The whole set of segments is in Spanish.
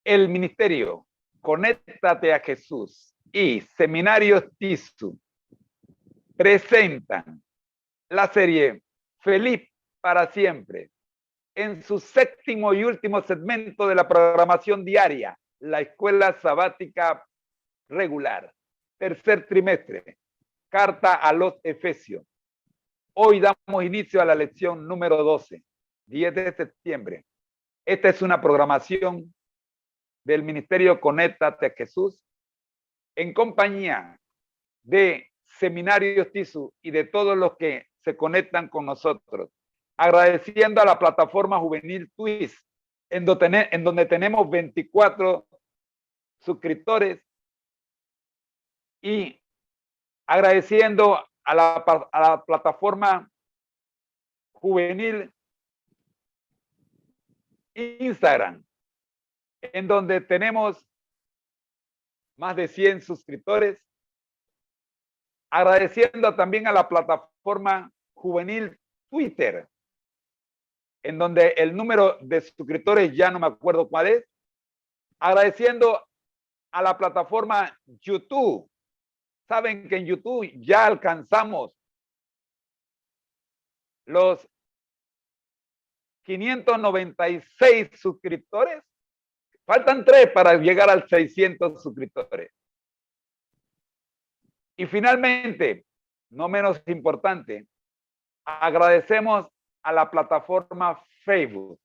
El Ministerio Conéctate a Jesús y Seminarios TISU presentan la serie Feliz para Siempre en su séptimo y último segmento de la programación diaria, la Escuela Sabática Regular, tercer trimestre, Carta a los Efesios. Hoy damos inicio a la lección número 12, 10 de septiembre. Esta es una programación del Ministerio Conéctate a Jesús en compañía de Seminarios TISU y de todos los que se conectan con nosotros. Agradeciendo a la plataforma juvenil Twist, en donde tenemos 24 suscriptores, y agradeciendo a la plataforma juvenil Instagram, en donde tenemos más de 100 suscriptores. Agradeciendo también a la plataforma juvenil Twitter, en donde el número de suscriptores ya no me acuerdo cuál es. Agradeciendo a la plataforma YouTube. Saben que en YouTube ya alcanzamos los 596 suscriptores. Faltan 3 para llegar al 600 suscriptores. Y finalmente, no menos importante, agradecemos a la plataforma Facebook,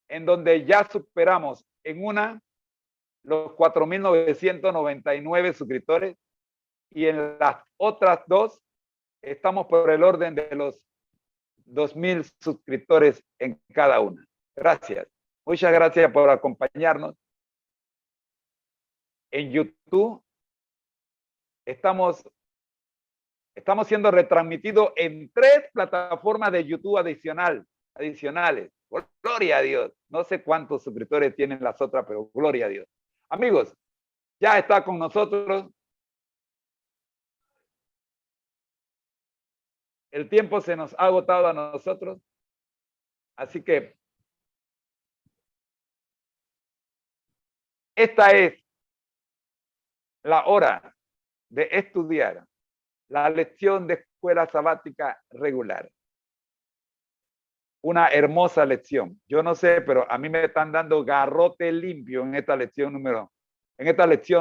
en donde ya superamos en una los 4.999 suscriptores, y en las otras dos estamos por el orden de los 2.000 suscriptores en cada una. Gracias. Muchas gracias por acompañarnos. En YouTube estamos siendo retransmitidos en 3 plataformas de YouTube adicionales. Gloria a Dios. No sé cuántos suscriptores tienen las otras, pero gloria a Dios. Amigos, ya está con nosotros. El tiempo se nos ha agotado a nosotros. Así que esta es la hora de estudiar la lección de escuela sabática regular. Una hermosa lección. Yo no sé, pero a mí me están dando garrote limpio en esta lección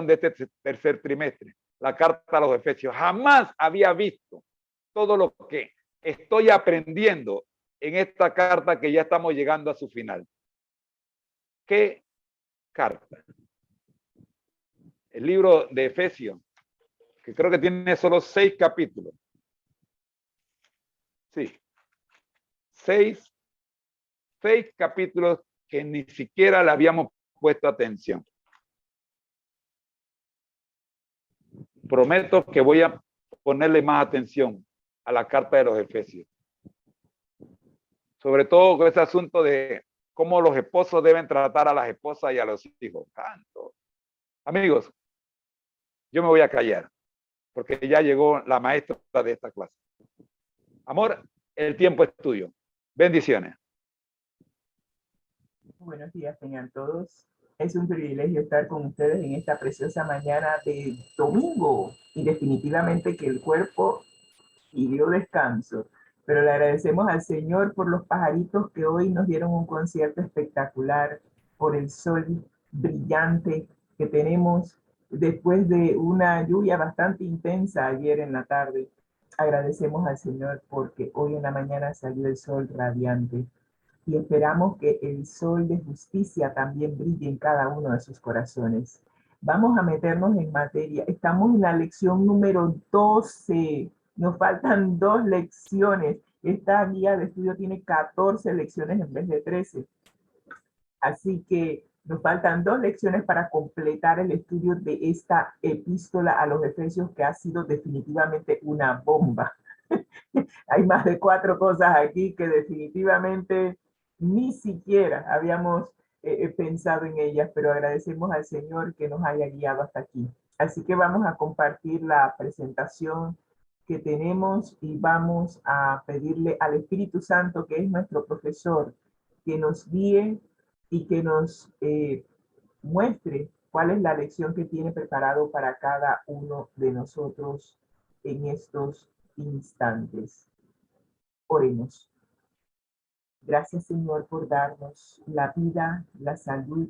de este tercer trimestre, la carta a los Efesios. Jamás había visto todo lo que estoy aprendiendo en esta carta, que ya estamos llegando a su final. ¿Qué carta? El libro de Efesios, que creo que tiene solo 6 capítulos. Sí. 6 capítulos que ni siquiera le habíamos puesto atención. Prometo que voy a ponerle más atención a la carta de los Efesios. Sobre todo con ese asunto de cómo los esposos deben tratar a las esposas y a los hijos. Tanto. Amigos, yo me voy a callar, porque ya llegó la maestra de esta clase. Amor, el tiempo es tuyo. Bendiciones. Buenos días, tengan todos. Es un privilegio estar con ustedes en esta preciosa mañana de domingo, y definitivamente que el cuerpo pidió descanso, pero le agradecemos al Señor por los pajaritos que hoy nos dieron un concierto espectacular, por el sol brillante que tenemos después de una lluvia bastante intensa ayer en la tarde. Agradecemos al Señor porque hoy en la mañana salió el sol radiante, y esperamos que el sol de justicia también brille en cada uno de sus corazones. Vamos a meternos en materia. Estamos en la lección número 12. Nos faltan 2 lecciones. Esta guía de estudio tiene 14 lecciones en vez de 13. Así que nos faltan 2 lecciones para completar el estudio de esta epístola a los Efesios, que ha sido definitivamente una bomba. Hay más de 4 cosas aquí que definitivamente ni siquiera habíamos pensado en ellas, pero agradecemos al Señor que nos haya guiado hasta aquí. Así que vamos a compartir la presentación que tenemos y vamos a pedirle al Espíritu Santo, que es nuestro profesor, que nos guíe y que nos muestre cuál es la lección que tiene preparado para cada uno de nosotros en estos instantes. Oremos. Gracias, Señor, por darnos la vida, la salud,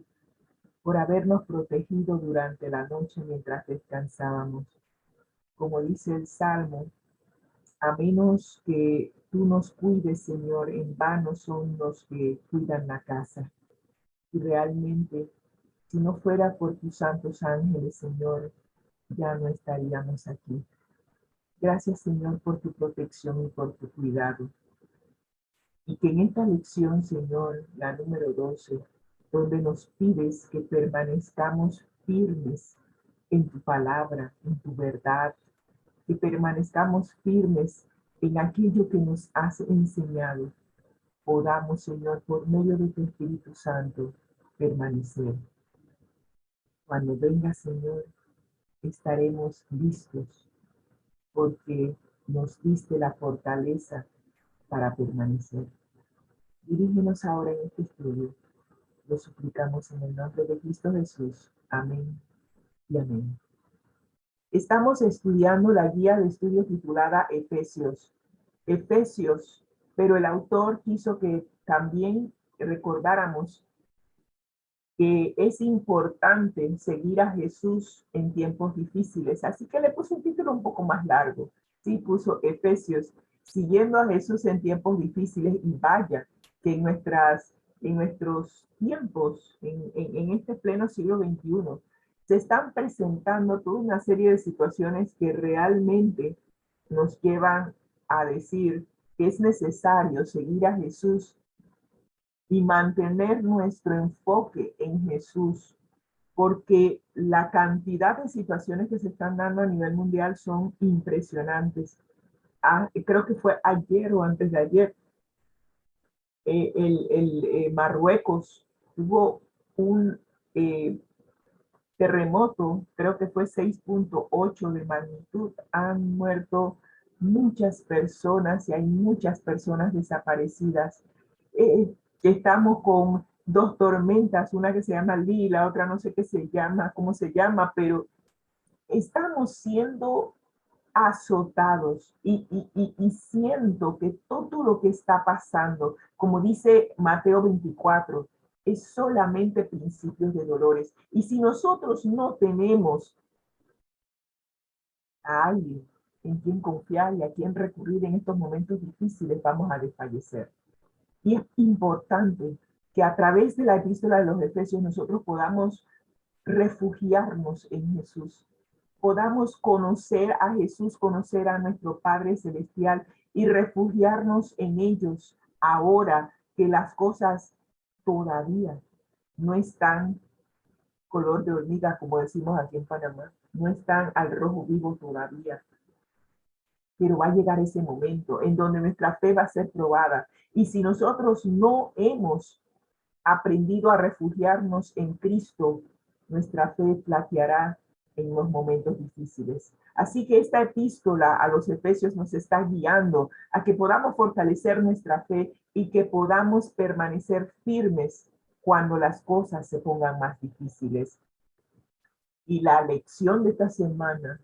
por habernos protegido durante la noche mientras descansábamos. Como dice el Salmo, a menos que tú nos cuides, Señor, en vano son los que cuidan la casa. Y realmente, si no fuera por tus santos ángeles, Señor, ya no estaríamos aquí. Gracias, Señor, por tu protección y por tu cuidado. Y que en esta lección, Señor, la número 12, donde nos pides que permanezcamos firmes en tu palabra, en tu verdad, que permanezcamos firmes en aquello que nos has enseñado, podamos, Señor, por medio de tu Espíritu Santo, permanecer. Cuando venga, Señor, estaremos listos, porque nos diste la fortaleza para permanecer. Dirígenos ahora en este estudio. Lo suplicamos en el nombre de Cristo Jesús. Amén y amén. Estamos estudiando la guía de estudio titulada Efesios. Efesios, pero el autor quiso que también recordáramos que es importante seguir a Jesús en tiempos difíciles. Así que le puso un título un poco más largo. Sí, puso Efesios, siguiendo a Jesús en tiempos difíciles. Y vaya, que en nuestros tiempos, en este pleno siglo XXI, se están presentando toda una serie de situaciones que realmente nos llevan a decir que es necesario seguir a Jesús y mantener nuestro enfoque en Jesús, porque la cantidad de situaciones que se están dando a nivel mundial son impresionantes. Creo que fue ayer o antes de ayer, Marruecos tuvo un terremoto, creo que fue 6.8 de magnitud. Han muerto muchas personas y hay muchas personas desaparecidas. Estamos con dos tormentas, una que se llama Lee, la otra no sé qué se llama, cómo se llama, pero estamos siendo azotados y siento que todo lo que está pasando, como dice Mateo 24, es solamente principios de dolores. Y si nosotros no tenemos a alguien en quien confiar y a quien recurrir en estos momentos difíciles, vamos a desfallecer. Y es importante que a través de la epístola de los Efesios nosotros podamos refugiarnos en Jesús, podamos conocer a Jesús, conocer a nuestro Padre Celestial y refugiarnos en ellos ahora que las cosas todavía no están color de hormiga, como decimos aquí en Panamá, no están al rojo vivo todavía. Pero va a llegar ese momento en donde nuestra fe va a ser probada. Y si nosotros no hemos aprendido a refugiarnos en Cristo, nuestra fe flaqueará en los momentos difíciles. Así que esta epístola a los Efesios nos está guiando a que podamos fortalecer nuestra fe y que podamos permanecer firmes cuando las cosas se pongan más difíciles. Y la lección de esta semana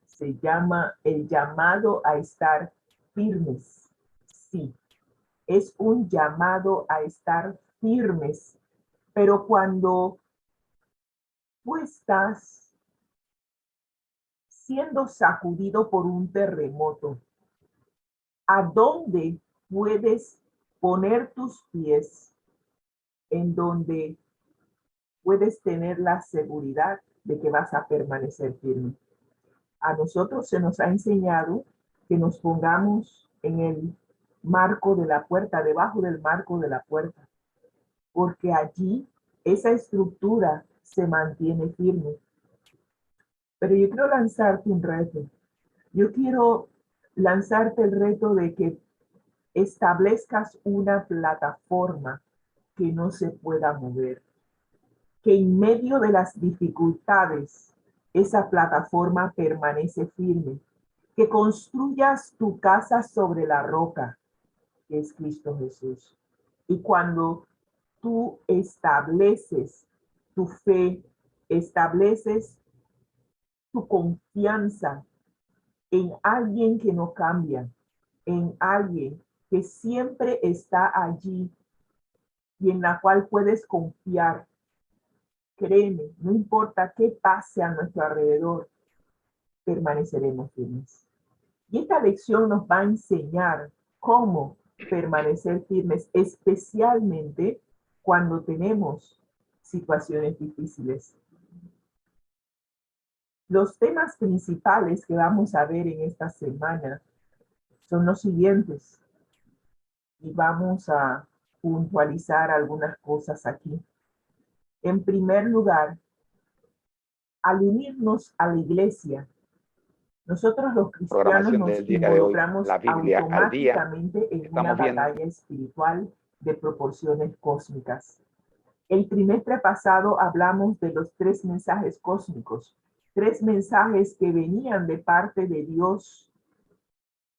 se llama el llamado a estar firmes. Sí, es un llamado a estar firmes. Pero cuando tú estás siendo sacudido por un terremoto, ¿a dónde puedes poner tus pies en donde puedes tener la seguridad de que vas a permanecer firme? A nosotros se nos ha enseñado que nos pongamos en el marco de la puerta, debajo del marco de la puerta, porque allí esa estructura se mantiene firme. Pero yo quiero lanzarte un reto. Yo quiero lanzarte el reto de que establezcas una plataforma que no se pueda mover. Que en medio de las dificultades, esa plataforma permanece firme. Que construyas tu casa sobre la roca, que es Cristo Jesús. Y cuando tú estableces tu fe, estableces tu confianza en alguien que no cambia, en alguien que siempre está allí y en la cual puedes confiar. Créeme, no importa qué pase a nuestro alrededor, permaneceremos firmes. Y esta lección nos va a enseñar cómo permanecer firmes, especialmente cuando tenemos situaciones difíciles. Los temas principales que vamos a ver en esta semana son los siguientes. Y vamos a puntualizar algunas cosas aquí. En primer lugar, al unirnos a la iglesia, nosotros los cristianos Programación nos del día de hoy, involucramos la Biblia al día. automáticamente en una Estamos viendo batalla espiritual de proporciones cósmicas. El trimestre pasado hablamos de los 3 mensajes cósmicos, 3 mensajes que venían de parte de Dios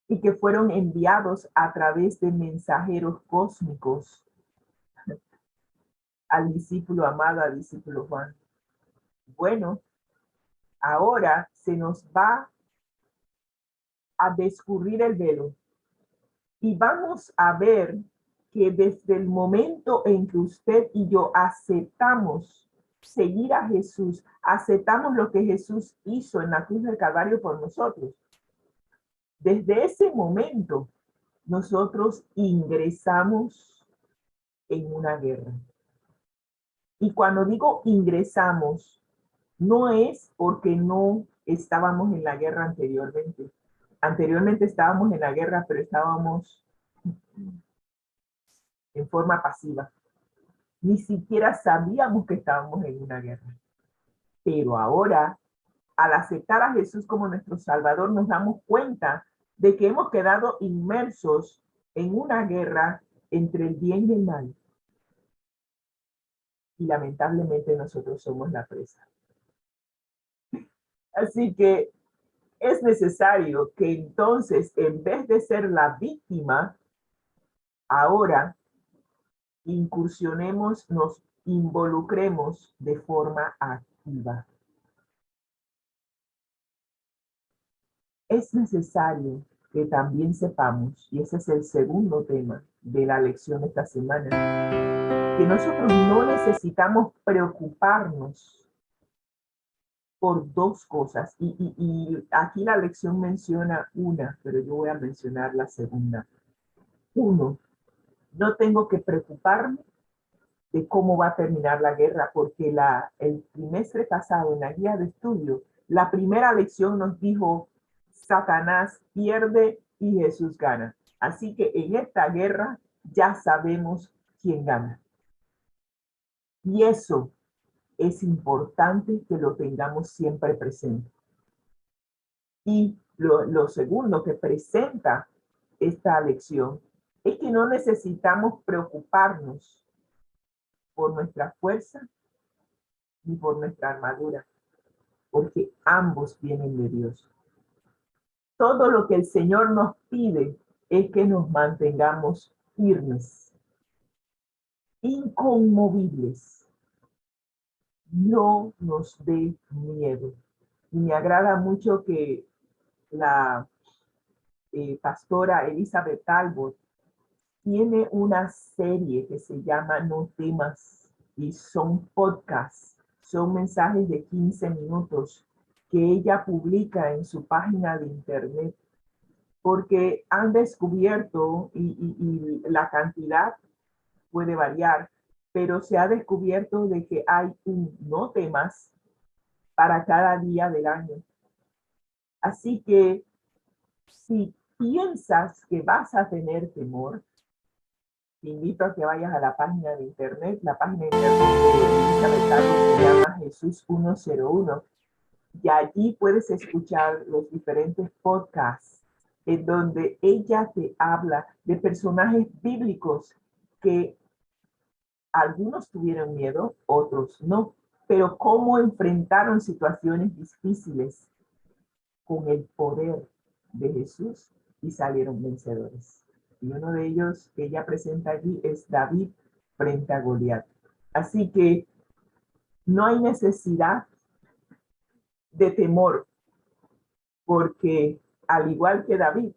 y que fueron enviados a través de mensajeros cósmicos al discípulo amado, al discípulo Juan. Bueno, ahora se nos va a descubrir el velo y vamos a ver que desde el momento en que usted y yo aceptamos seguir a Jesús, aceptamos lo que Jesús hizo en la cruz del Calvario por nosotros, desde ese momento nosotros ingresamos en una guerra. Y cuando digo ingresamos, no es porque no estábamos en la guerra anteriormente. Anteriormente estábamos en la guerra, pero estábamos en forma pasiva. Ni siquiera sabíamos que estábamos en una guerra. Pero ahora, al aceptar a Jesús como nuestro Salvador, nos damos cuenta de que hemos quedado inmersos en una guerra entre el bien y el mal. Y lamentablemente nosotros somos la presa. Así que es necesario que entonces, en vez de ser la víctima, ahora incursionemos, nos involucremos de forma activa. Es necesario que también sepamos, y ese es el segundo tema de la lección de esta semana, que nosotros no necesitamos preocuparnos por 2 cosas. Y aquí la lección menciona una, pero yo voy a mencionar la segunda. 1, no tengo que preocuparme de cómo va a terminar la guerra, porque el trimestre pasado en la guía de estudio, la primera lección nos dijo, Satanás pierde y Jesús gana. Así que en esta guerra ya sabemos quién gana. Y eso es importante que lo tengamos siempre presente. Y lo segundo que presenta esta lección es que no necesitamos preocuparnos por nuestra fuerza ni por nuestra armadura, porque ambos vienen de Dios. Todo lo que el Señor nos pide es que nos mantengamos firmes, inconmovibles, no nos dé miedo. Y me agrada mucho que la pastora Elizabeth Talbot tiene una serie que se llama No temas y son podcasts, son mensajes de 15 minutos que ella publica en su página de internet porque han descubierto y la cantidad puede variar, pero se ha descubierto de que hay un no temas para cada día del año. Así que si piensas que vas a tener temor, te invito a que vayas a la página de internet. La página de internet de Elizabeth Talbot se llama Jesús 101 y allí puedes escuchar los diferentes podcasts en donde ella te habla de personajes bíblicos que algunos tuvieron miedo, otros no, pero cómo enfrentaron situaciones difíciles con el poder de Jesús y salieron vencedores. Y uno de ellos que ella presenta allí es David, frente a Goliat. Así que no hay necesidad de temor, porque al igual que David,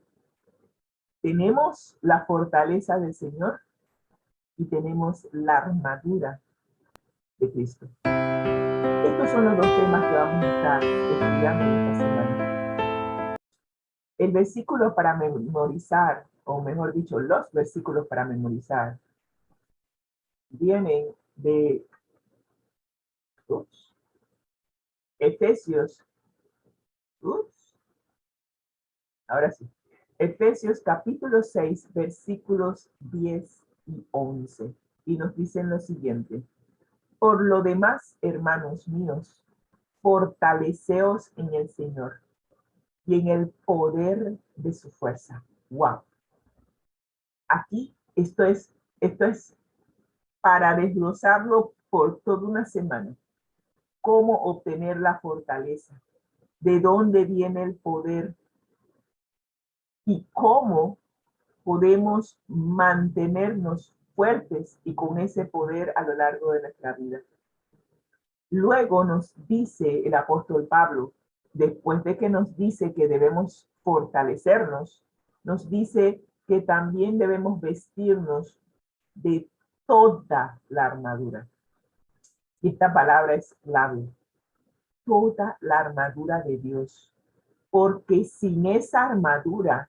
tenemos la fortaleza del Señor y tenemos la armadura de Cristo. Estos son los dos temas que vamos a estar estudiando esta semana. El versículo para memorizar, o mejor dicho, los versículos para memorizar, vienen de Efesios, ahora sí, Efesios capítulo 6, versículos 10 y 11. Y nos dicen lo siguiente: por lo demás, hermanos míos, fortaleceos en el Señor y en el poder de su fuerza. Wow. Aquí esto es para desglosarlo por toda una semana. ¿Cómo obtener la fortaleza? ¿De dónde viene el poder? ¿Y cómo podemos mantenernos fuertes y con ese poder a lo largo de nuestra vida? Luego nos dice el apóstol Pablo, después de que nos dice que debemos fortalecernos, nos dice que también debemos vestirnos de toda la armadura. Y esta palabra es clave: toda la armadura de Dios. Porque sin esa armadura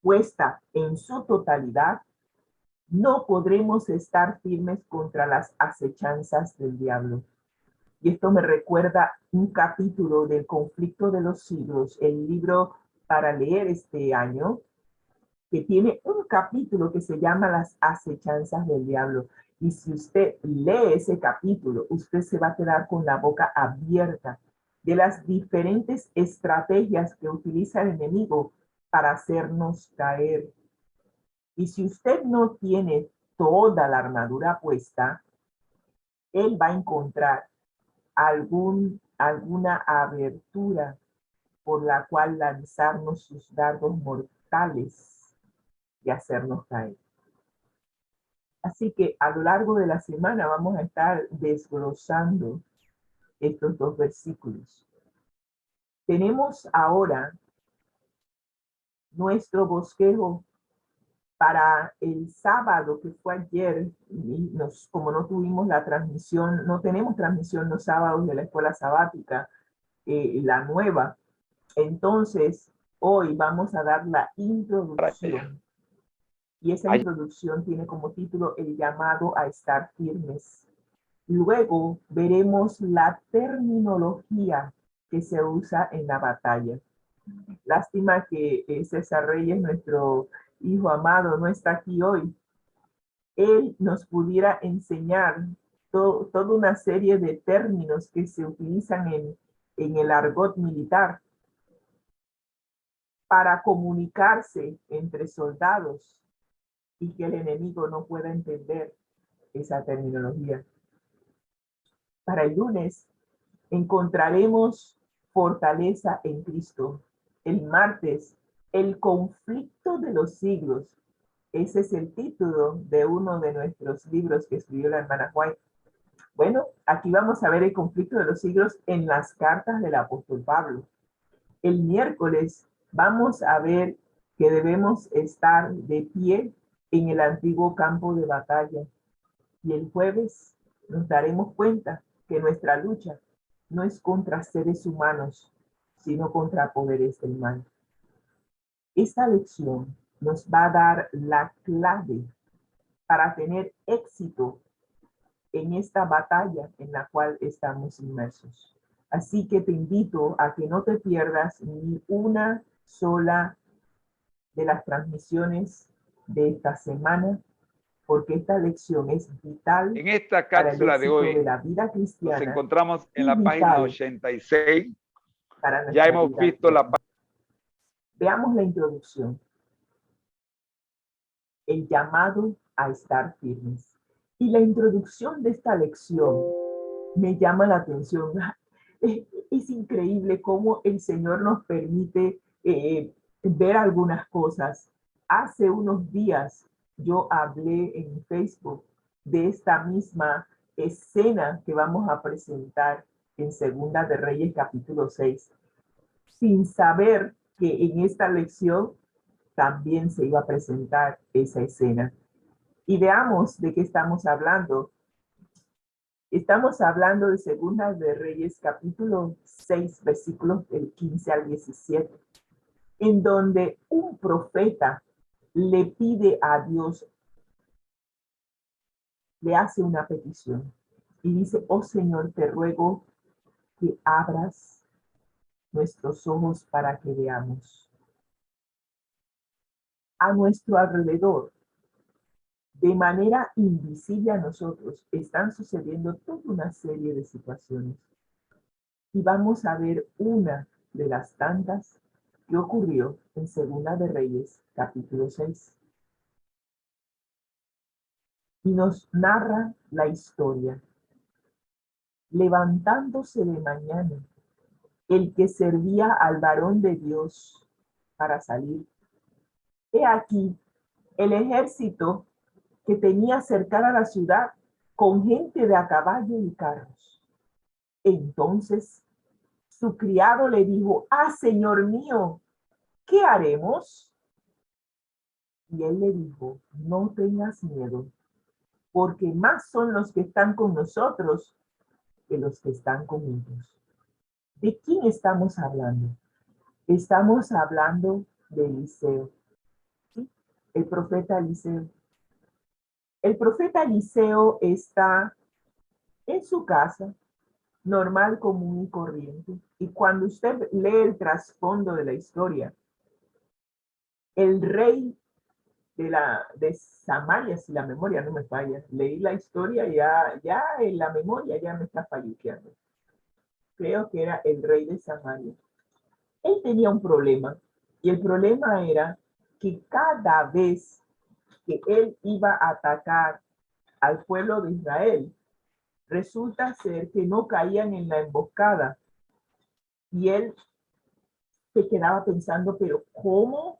puesta en su totalidad, no podremos estar firmes contra las acechanzas del diablo. Y esto me recuerda un capítulo del Conflicto de los Siglos, el libro para leer este año, que tiene un capítulo que se llama Las acechanzas del diablo. Y si usted lee ese capítulo, usted se va a quedar con la boca abierta de las diferentes estrategias que utiliza el enemigo para hacernos caer. Y si usted no tiene toda la armadura puesta, él va a encontrar alguna abertura por la cual lanzarnos sus dardos mortales y hacernos caer. Así que a lo largo de la semana vamos a estar desglosando estos dos versículos. Tenemos ahora nuestro bosquejo para el sábado, que fue ayer. Y como no tuvimos la transmisión, no tenemos transmisión los sábados de la escuela sabática, la nueva. Entonces, hoy vamos a dar la introducción. Y esa introducción tiene como título El llamado a estar firmes. Luego veremos la terminología que se usa en la batalla. Lástima que César Reyes, nuestro hijo amado, no está aquí hoy. Él nos pudiera enseñar toda una serie de términos que se utilizan en el argot militar para comunicarse entre soldados y que el enemigo no pueda entender esa terminología. Para el lunes encontraremos fortaleza en Cristo. El martes, el conflicto de los siglos. Ese es el título de uno de nuestros libros que escribió la hermana White. Bueno, aquí vamos a ver el conflicto de los siglos en las cartas del apóstol Pablo. El miércoles vamos a ver que debemos estar de pie en el antiguo campo de batalla. Y el jueves nos daremos cuenta que nuestra lucha no es contra seres humanos, sino contra poderes del mal. Esta lección nos va a dar la clave para tener éxito en esta batalla en la cual estamos inmersos. Así que te invito a que no te pierdas ni una sola de las transmisiones de esta semana, porque esta lección es vital en esta para el cápsula de éxito de hoy. la vida cristiana. Nos encontramos en la página 86. Ya hemos visto la página. Veamos la introducción. El llamado a estar firmes. Y la introducción de esta lección me llama la atención. Es increíble cómo el Señor nos permite ver algunas cosas. Hace unos días yo hablé en Facebook de esta misma escena que vamos a presentar en Segunda de Reyes capítulo 6, sin saber que en esta lección también se iba a presentar esa escena. Y veamos de qué estamos hablando. Estamos hablando de Segunda de Reyes capítulo 6, versículos del 15 al 17, en donde un profeta le pide a Dios, le hace una petición y dice: oh Señor, te ruego que abras nuestros ojos para que veamos. A nuestro alrededor, de manera invisible a nosotros, están sucediendo toda una serie de situaciones. Y vamos a ver una de las tantas que ocurrió en Segunda de Reyes, capítulo 6. Y nos narra la historia. Levantándose de mañana, el que servía al varón de Dios para salir, he aquí el ejército que tenía cercada la ciudad con gente de a caballo y carros. Entonces su criado le dijo: ah, señor mío, ¿qué haremos? Y él le dijo: no tengas miedo, porque más son los que están con nosotros que los que están con ellos. ¿De quién estamos hablando? Estamos hablando de Eliseo, ¿sí? El profeta Eliseo. El profeta Eliseo está en su casa, normal, común y corriente. Y cuando usted lee el trasfondo de la historia, el rey de Samaria, si la memoria no me falla, leí la historia ya en la memoria ya me está falleando. Creo que era el rey de Samaria. Él tenía un problema, y el problema era que cada vez que él iba a atacar al pueblo de Israel, resulta ser que no caían en la emboscada. Y él se quedaba pensando, pero ¿cómo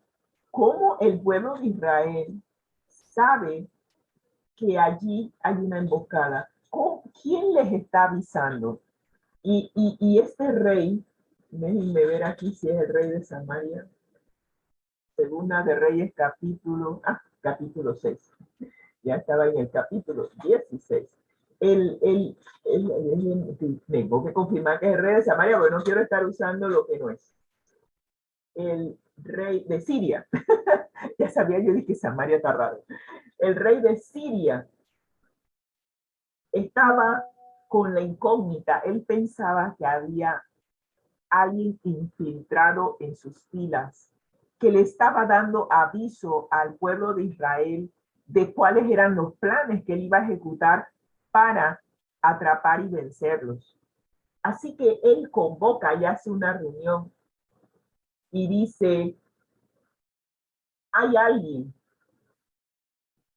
el pueblo de Israel sabe que allí hay una emboscada? ¿Quién les está avisando? Y este rey, déjenme ver aquí si es el rey de Samaria, Segunda de Reyes capítulo 6. Ya estaba en el capítulo 16. Tengo que confirmar que es el rey de Samaria, porque no quiero estar usando lo que no es. El rey de Siria. Ya sabía yo de que Samaria está raro. El rey de Siria estaba con la incógnita. Él pensaba que había alguien infiltrado en sus filas, que le estaba dando aviso al pueblo de Israel de cuáles eran los planes que él iba a ejecutar para atrapar y vencerlos. Así que él convoca y hace una reunión y dice: hay alguien,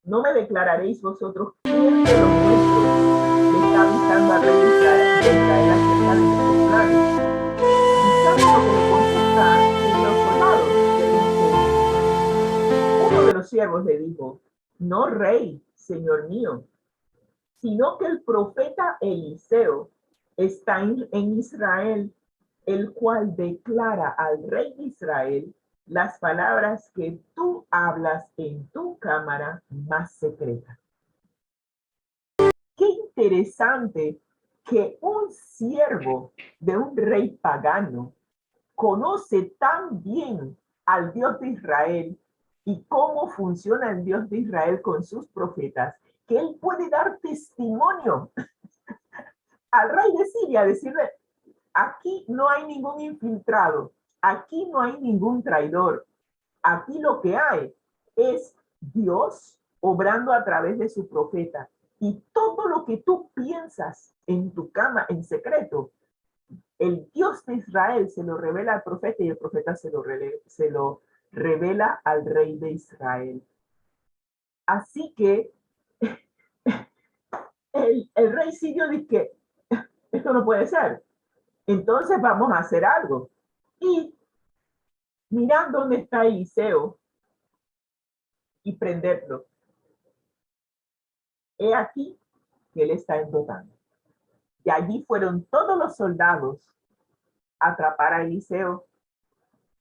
no me declararéis vosotros quién de los nuestros le está avisando al rey de Israel acerca de nuestros planes. ¿Y saben lo que le contesta los soldados? Le dice: uno de los siervos le dijo: no, rey, señor mío, sino que el profeta Eliseo está en Israel, el cual declara al rey de Israel las palabras que tú hablas en tu cámara más secreta. Qué interesante que un siervo de un rey pagano conoce tan bien al Dios de Israel y cómo funciona el Dios de Israel con sus profetas, que él puede dar testimonio al rey de Siria, decirle: aquí no hay ningún infiltrado, aquí no hay ningún traidor, aquí lo que hay es Dios obrando a través de su profeta. Y todo lo que tú piensas en tu cama en secreto, el Dios de Israel se lo revela al profeta y el profeta se lo revela al rey de Israel. Así que el rey sirio dice que esto no puede ser. Entonces vamos a hacer algo. Y mirar dónde está Eliseo y prenderlo. He aquí que él está en Dotán. Y allí fueron todos los soldados a atrapar a Eliseo.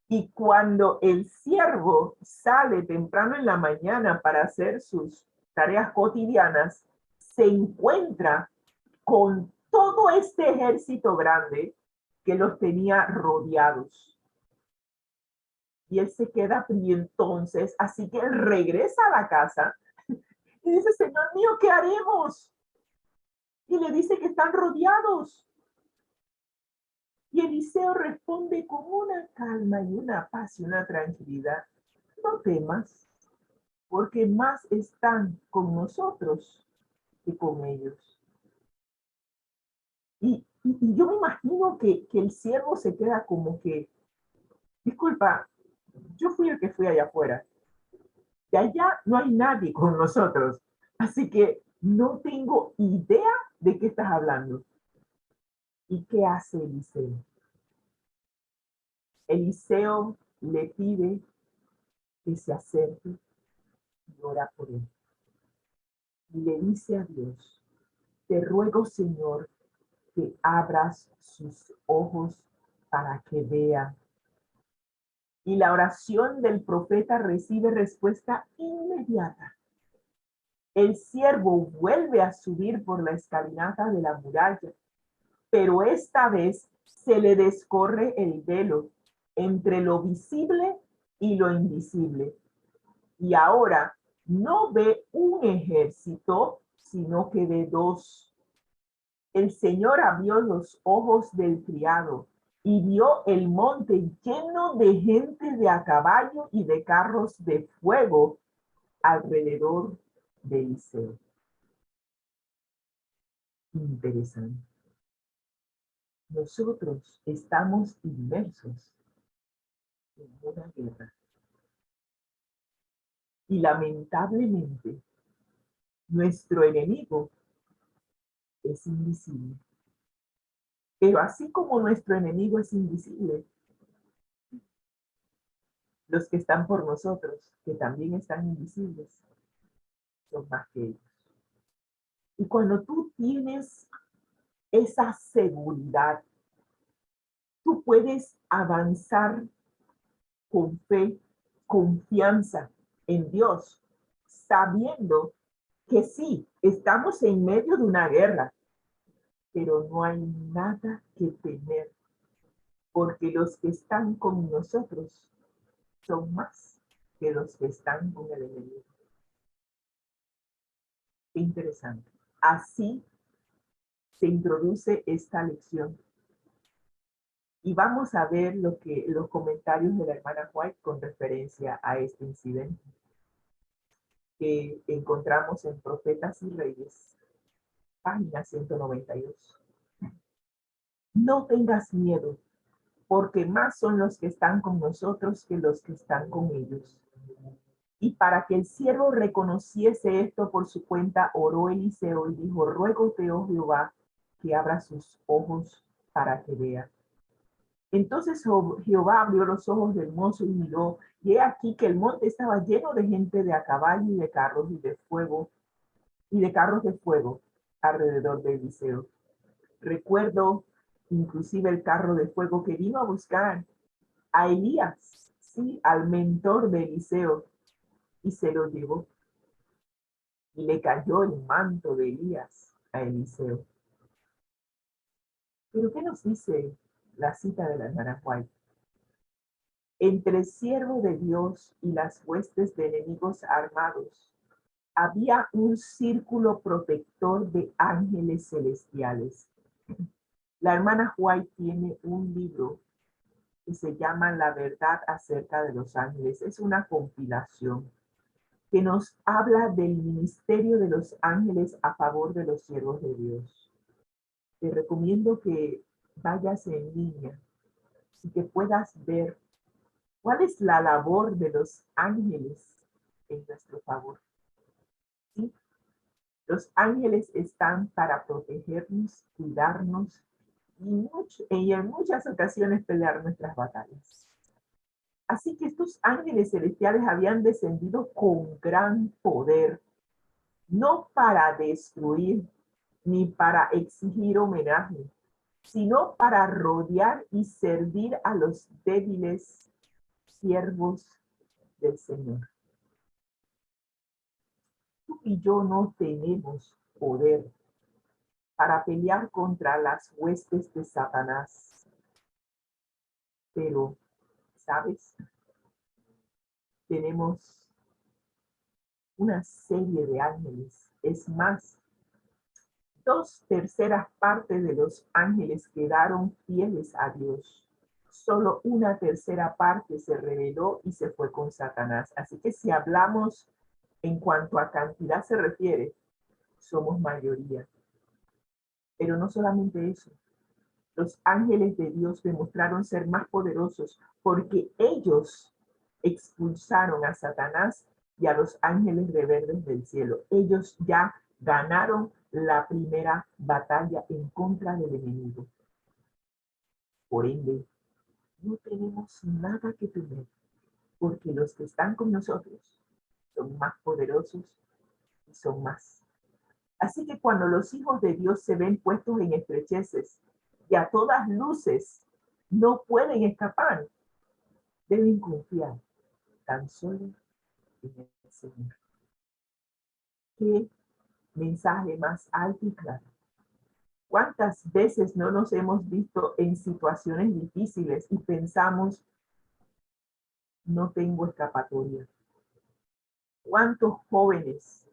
Y cuando el siervo sale temprano en la mañana para hacer sus tareas cotidianas, se encuentra con todo este ejército grande que los tenía rodeados. Y él se queda frío entonces, así que él regresa a la casa y dice, Señor mío, ¿qué haremos? Y le dice que están rodeados. Y Eliseo responde con una calma y una paz y una tranquilidad. No temas, porque más están con nosotros que con ellos. Y yo me imagino que el siervo se queda como que, disculpa, yo fui el que fui allá afuera. De allá no hay nadie con nosotros. Así que no tengo idea de qué estás hablando. ¿Y qué hace Eliseo? Eliseo le pide que se acerque y ora por él. Y le dice a Dios, te ruego, Señor, que abras sus ojos para que vea. Y la oración del profeta recibe respuesta inmediata. El siervo vuelve a subir por la escalinata de la muralla, pero esta vez se le descorre el velo entre lo visible y lo invisible. Y ahora no ve un ejército, sino que ve dos. El Señor abrió los ojos del criado y vio el monte lleno de gente de a caballo y de carros de fuego alrededor de Eliseo. Interesante. Nosotros estamos inmersos en una guerra y lamentablemente nuestro enemigo es invisible. Pero así como nuestro enemigo es invisible, los que están por nosotros, que también están invisibles, son más que ellos. Y cuando tú tienes esa seguridad, tú puedes avanzar con fe, confianza en Dios, sabiendo que sí, estamos en medio de una guerra, pero no hay nada que temer, porque los que están con nosotros son más que los que están con el enemigo. Qué interesante. Así se introduce esta lección. Y vamos a ver los comentarios de la hermana White con referencia a este incidente que encontramos en Profetas y Reyes, página 192. No tengas miedo, porque más son los que están con nosotros que los que están con ellos. Y para que el siervo reconociese esto por su cuenta, oró Eliseo y dijo, ruégote, oh Jehová, que abra sus ojos para que vea. Entonces Jehová abrió los ojos del mozo y miró, y he aquí que el monte estaba lleno de gente de a caballo y de carros y de fuego, y de carros de fuego alrededor de Eliseo. Recuerdo inclusive el carro de fuego que vino a buscar a Elías, sí, al mentor de Eliseo, y se lo llevó. Y le cayó el manto de Elías a Eliseo. Pero ¿qué nos dice la cita de la hermana White? Entre el siervo de Dios y las huestes de enemigos armados, había un círculo protector de ángeles celestiales. La hermana White tiene un libro que se llama La verdad acerca de los ángeles. Es una compilación que nos habla del ministerio de los ángeles a favor de los siervos de Dios. Te recomiendo que vayas en línea y que puedas ver cuál es la labor de los ángeles en nuestro favor. ¿Sí? Los ángeles están para protegernos, cuidarnos y en muchas ocasiones pelear nuestras batallas. Así que estos ángeles celestiales habían descendido con gran poder no para destruir ni para exigir homenaje, sino para rodear y servir a los débiles siervos del Señor. Tú y yo no tenemos poder para pelear contra las huestes de Satanás, pero, ¿sabes? Tenemos una serie de ángeles. Es más, 2/3 partes de los ángeles quedaron fieles a Dios. Solo 1/3 parte se rebeló y se fue con Satanás. Así que si hablamos en cuanto a cantidad se refiere, somos mayoría. Pero no solamente eso. Los ángeles de Dios demostraron ser más poderosos porque ellos expulsaron a Satanás y a los ángeles rebeldes del cielo. Ellos ya ganaron la primera batalla en contra del enemigo. Por ende, no tenemos nada que temer, porque los que están con nosotros son más poderosos y son más. Así que cuando los hijos de Dios se ven puestos en estrecheces y a todas luces no pueden escapar, deben confiar tan solo en el Señor. ¿Qué mensaje más alto y claro? ¿Cuántas veces no nos hemos visto en situaciones difíciles y pensamos, no tengo escapatoria? ¿Cuántos jóvenes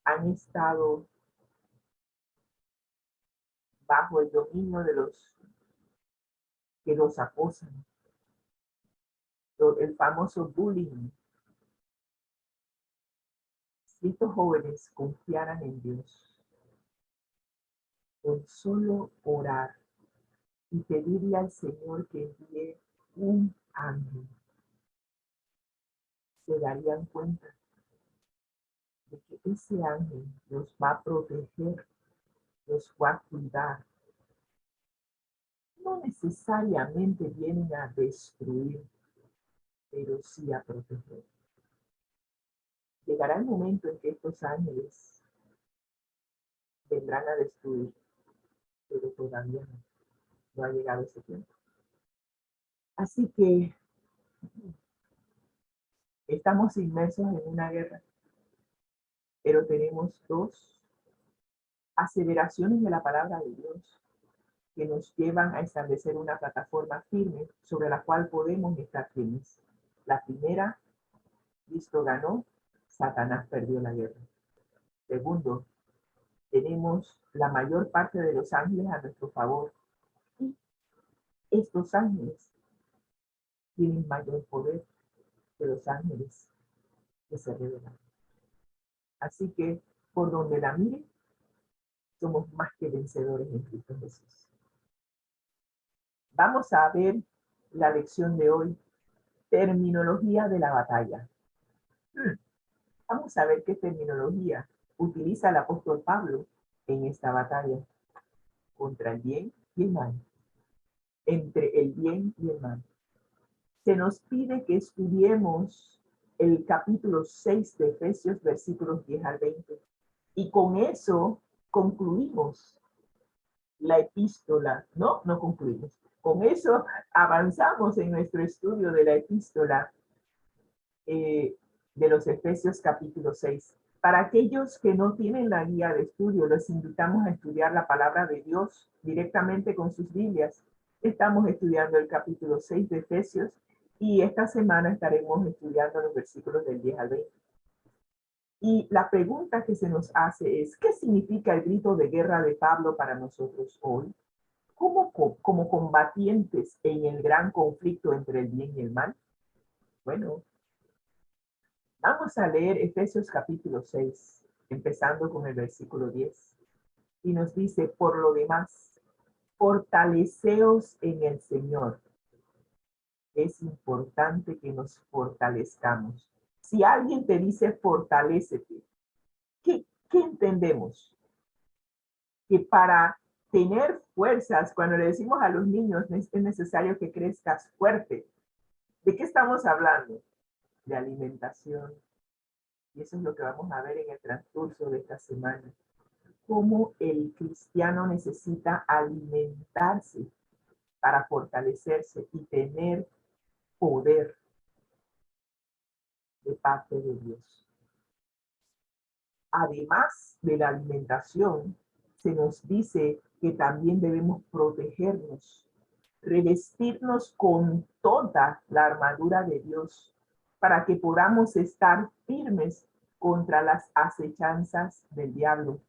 han estado bajo el dominio de los que los acosan? El famoso bullying. Si estos jóvenes confiaran en Dios, con solo orar y pedirle al Señor que envíe un ángel, se darían cuenta de que ese ángel los va a proteger, los va a cuidar. No necesariamente vienen a destruir, pero sí a proteger. Llegará el momento en que estos ángeles vendrán a destruir, pero todavía no ha llegado ese tiempo. Así que estamos inmersos en una guerra, pero tenemos dos aseveraciones de la palabra de Dios que nos llevan a establecer una plataforma firme sobre la cual podemos estar firmes. La primera, Cristo ganó, Satanás perdió la guerra. Segundo, tenemos la mayor parte de los ángeles a nuestro favor. Y estos ángeles tienen mayor poder que los ángeles que se revelan. Así que, por donde la mire, somos más que vencedores en Cristo Jesús. Vamos a ver la lección de hoy, terminología de la batalla. Vamos a ver qué terminología utiliza el apóstol Pablo en esta batalla contra el bien y el mal, entre el bien y el mal. Se nos pide que estudiemos el capítulo 6 de Efesios, versículos 10 al 20. Y con eso concluimos la epístola. No concluimos. Con eso avanzamos en nuestro estudio de la epístola de los Efesios capítulo 6. Para aquellos que no tienen la guía de estudio, les invitamos a estudiar la palabra de Dios directamente con sus Biblias. Estamos estudiando el capítulo 6 de Efesios y esta semana estaremos estudiando los versículos del 10 al 20. Y la pregunta que se nos hace es, ¿qué significa el grito de guerra de Pablo para nosotros hoy? ¿Cómo como combatientes en el gran conflicto entre el bien y el mal? Bueno, vamos a leer Efesios capítulo 6, empezando con el versículo 10. Y nos dice, por lo demás, fortaleceos en el Señor. Es importante que nos fortalezcamos. Si alguien te dice fortalécete, ¿qué entendemos? Que para tener fuerzas, cuando le decimos a los niños, es necesario que crezcas fuerte. ¿De qué estamos hablando? De alimentación, Y eso es lo que vamos a ver en el transcurso de esta semana. Cómo el cristiano necesita alimentarse para fortalecerse y tener poder de parte de Dios. Además de la alimentación, se nos dice que también debemos protegernos, revestirnos con toda la armadura de Dios para que podamos estar firmes contra las acechanzas del diablo.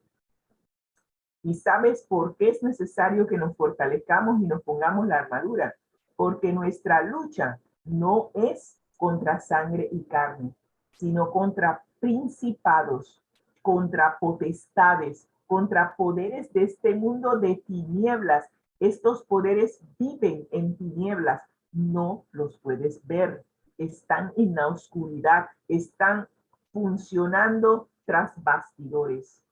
¿Y sabes por qué es necesario que nos fortalezcamos y nos pongamos la armadura? Porque nuestra lucha no es contra sangre y carne, sino contra principados, contra potestades, contra poderes de este mundo de tinieblas. Estos poderes viven en tinieblas, no los puedes ver, están en la oscuridad, están funcionando tras bastidores.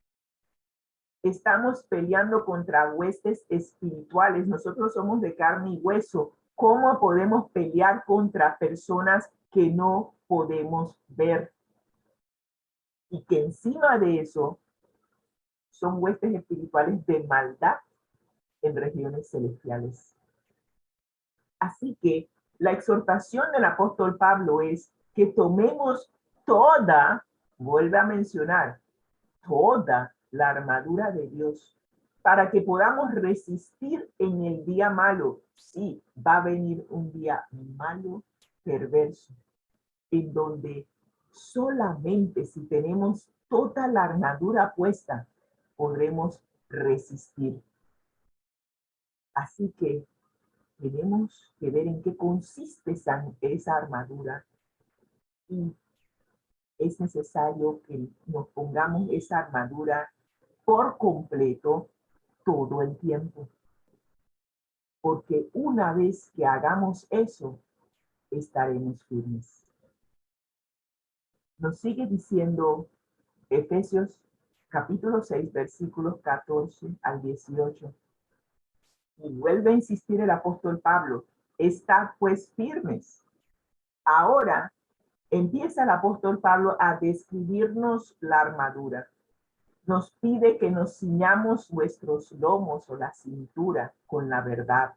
Estamos peleando contra huestes espirituales. Nosotros somos de carne y hueso. ¿Cómo podemos pelear contra personas que no podemos ver? Y que encima de eso son huestes espirituales de maldad en regiones celestiales. Así que la exhortación del apóstol Pablo es que tomemos toda, vuelve a mencionar, toda la armadura de Dios para que podamos resistir en el día malo. Sí, va a venir un día malo, perverso, en donde solamente si tenemos toda la armadura puesta, podremos resistir. Así que tenemos que ver en qué consiste esa armadura y es necesario que nos pongamos esa armadura por completo todo el tiempo. Porque una vez que hagamos eso, estaremos firmes. Nos sigue diciendo Efesios capítulo 6, versículos 14 al 18. Y vuelve a insistir el apóstol Pablo, estad pues firmes. Ahora empieza el apóstol Pablo a describirnos la armadura. Nos pide que nos ciñamos nuestros lomos o la cintura con la verdad,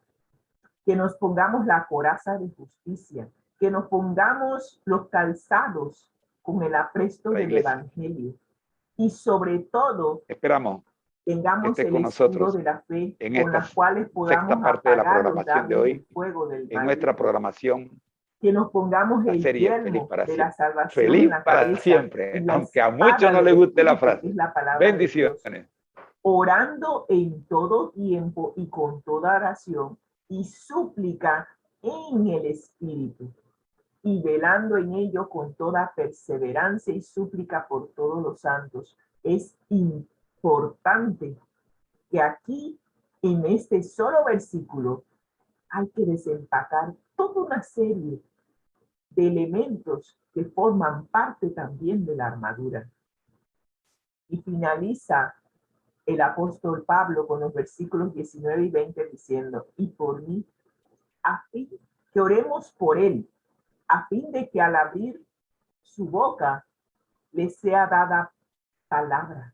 que nos pongamos la coraza de justicia, que nos pongamos los calzados con el apresto del evangelio y sobre todo esperamos tengamos esté el con escudo nosotros de la fe en con esta las cuales podamos sexta parte de la apagar los programación de dardos hoy, del fuego del en mal. nuestra programación, Que nos pongamos la el serie Feliz yelmo para de la siempre. salvación en Feliz la para cabeza siempre, y la aunque a espada muchos no del les guste la Espíritu, que frase. es la palabra de Dios. Bendiciones. Orando en todo tiempo y con toda oración y súplica en el Espíritu, y velando en ello con toda perseverancia y súplica por todos los santos. Es importante que aquí, en este solo versículo, hay que desempacar toda una serie de elementos que forman parte también de la armadura. Y finaliza el apóstol Pablo con los versículos 19 y 20 diciendo, y por mí, a fin que oremos por él, a fin de que al abrir su boca le sea dada palabra,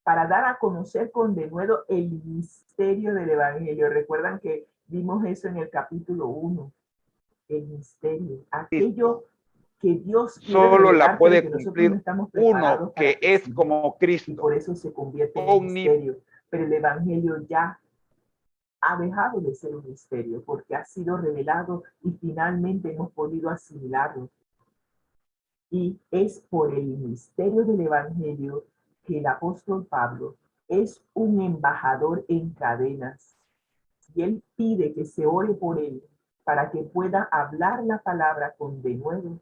para dar a conocer con denuedo el misterio del evangelio. Recuerdan que vimos eso en el capítulo 1, el misterio, aquello que Dios quiere solo la revelar, pero puede que nosotros no cumplir estamos preparados uno para que es recibir, como y Cristo, por eso se convierte en un misterio. Pero el evangelio ya ha dejado de ser un misterio porque ha sido revelado y finalmente hemos podido asimilarlo. Y es por el misterio del evangelio que el apóstol Pablo es un embajador en cadenas. Y él pide que se ore por él para que pueda hablar la palabra con denuedo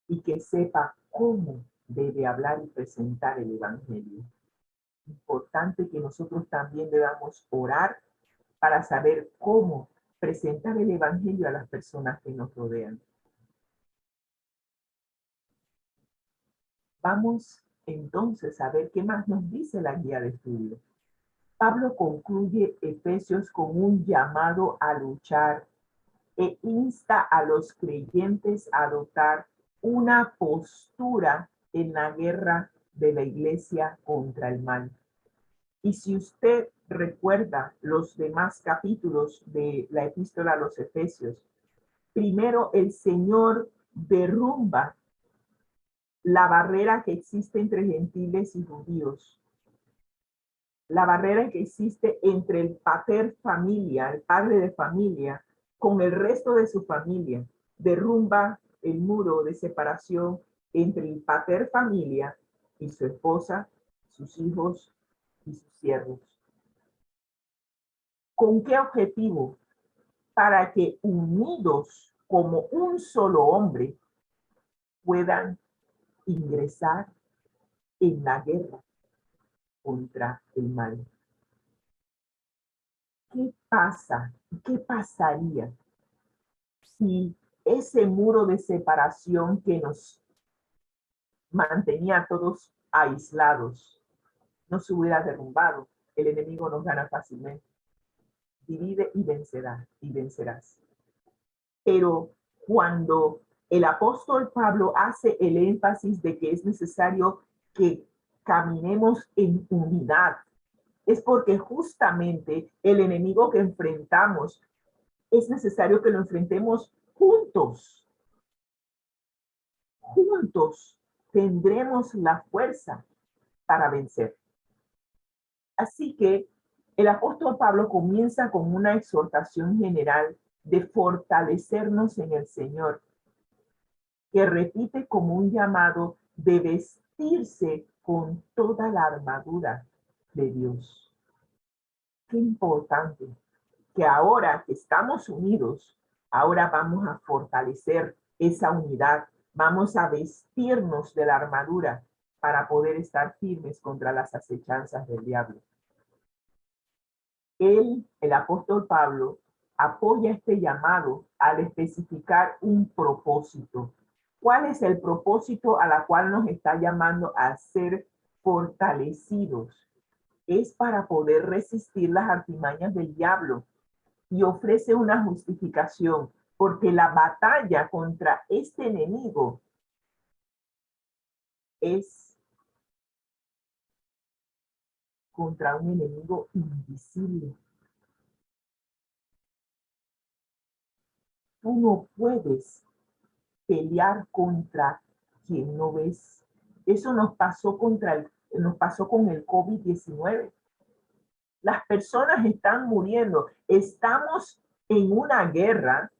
y que sepa cómo debe hablar y presentar el evangelio. Importante que nosotros también debamos orar para saber cómo presentar el evangelio a las personas que nos rodean. Vamos entonces a ver qué más nos dice la guía de estudio. Pablo concluye Efesios con un llamado a luchar e insta a los creyentes a adoptar una postura en la guerra de la iglesia contra el mal. Y si usted recuerda los demás capítulos de la epístola a los Efesios, primero el Señor derrumba la barrera que existe entre gentiles y judíos, la barrera que existe entre el pater familia, el padre de familia, con el resto de su familia. Derrumba el muro de separación entre el pater familia y su esposa, sus hijos y sus siervos. ¿Con qué objetivo? Para que unidos como un solo hombre puedan ingresar en la guerra contra el mal. ¿Qué pasa? ¿Qué pasaría si ese muro de separación que nos mantenía a todos aislados no se hubiera derrumbado? El enemigo nos gana fácilmente. Divide y vencerá, y vencerás. Pero cuando el apóstol Pablo hace el énfasis de que es necesario que caminemos en unidad, es porque justamente el enemigo que enfrentamos es necesario que lo enfrentemos juntos. Juntos tendremos la fuerza para vencer. Así que el apóstol Pablo comienza con una exhortación general de fortalecernos en el Señor, que repite como un llamado de vestirse con toda la armadura de Dios. Qué importante que ahora que estamos unidos, ahora vamos a fortalecer esa unidad, vamos a vestirnos de la armadura para poder estar firmes contra las acechanzas del diablo. El apóstol Pablo, apoya este llamado al especificar un propósito. ¿Cuál es el propósito a la cual nos está llamando a ser fortalecidos? Es para poder resistir las artimañas del diablo, y ofrece una justificación, porque la batalla contra este enemigo es contra un enemigo invisible. Tú no puedes pelear contra quien no ves. Eso nos pasó con el COVID-19. Las personas están muriendo. Estamos en una guerra,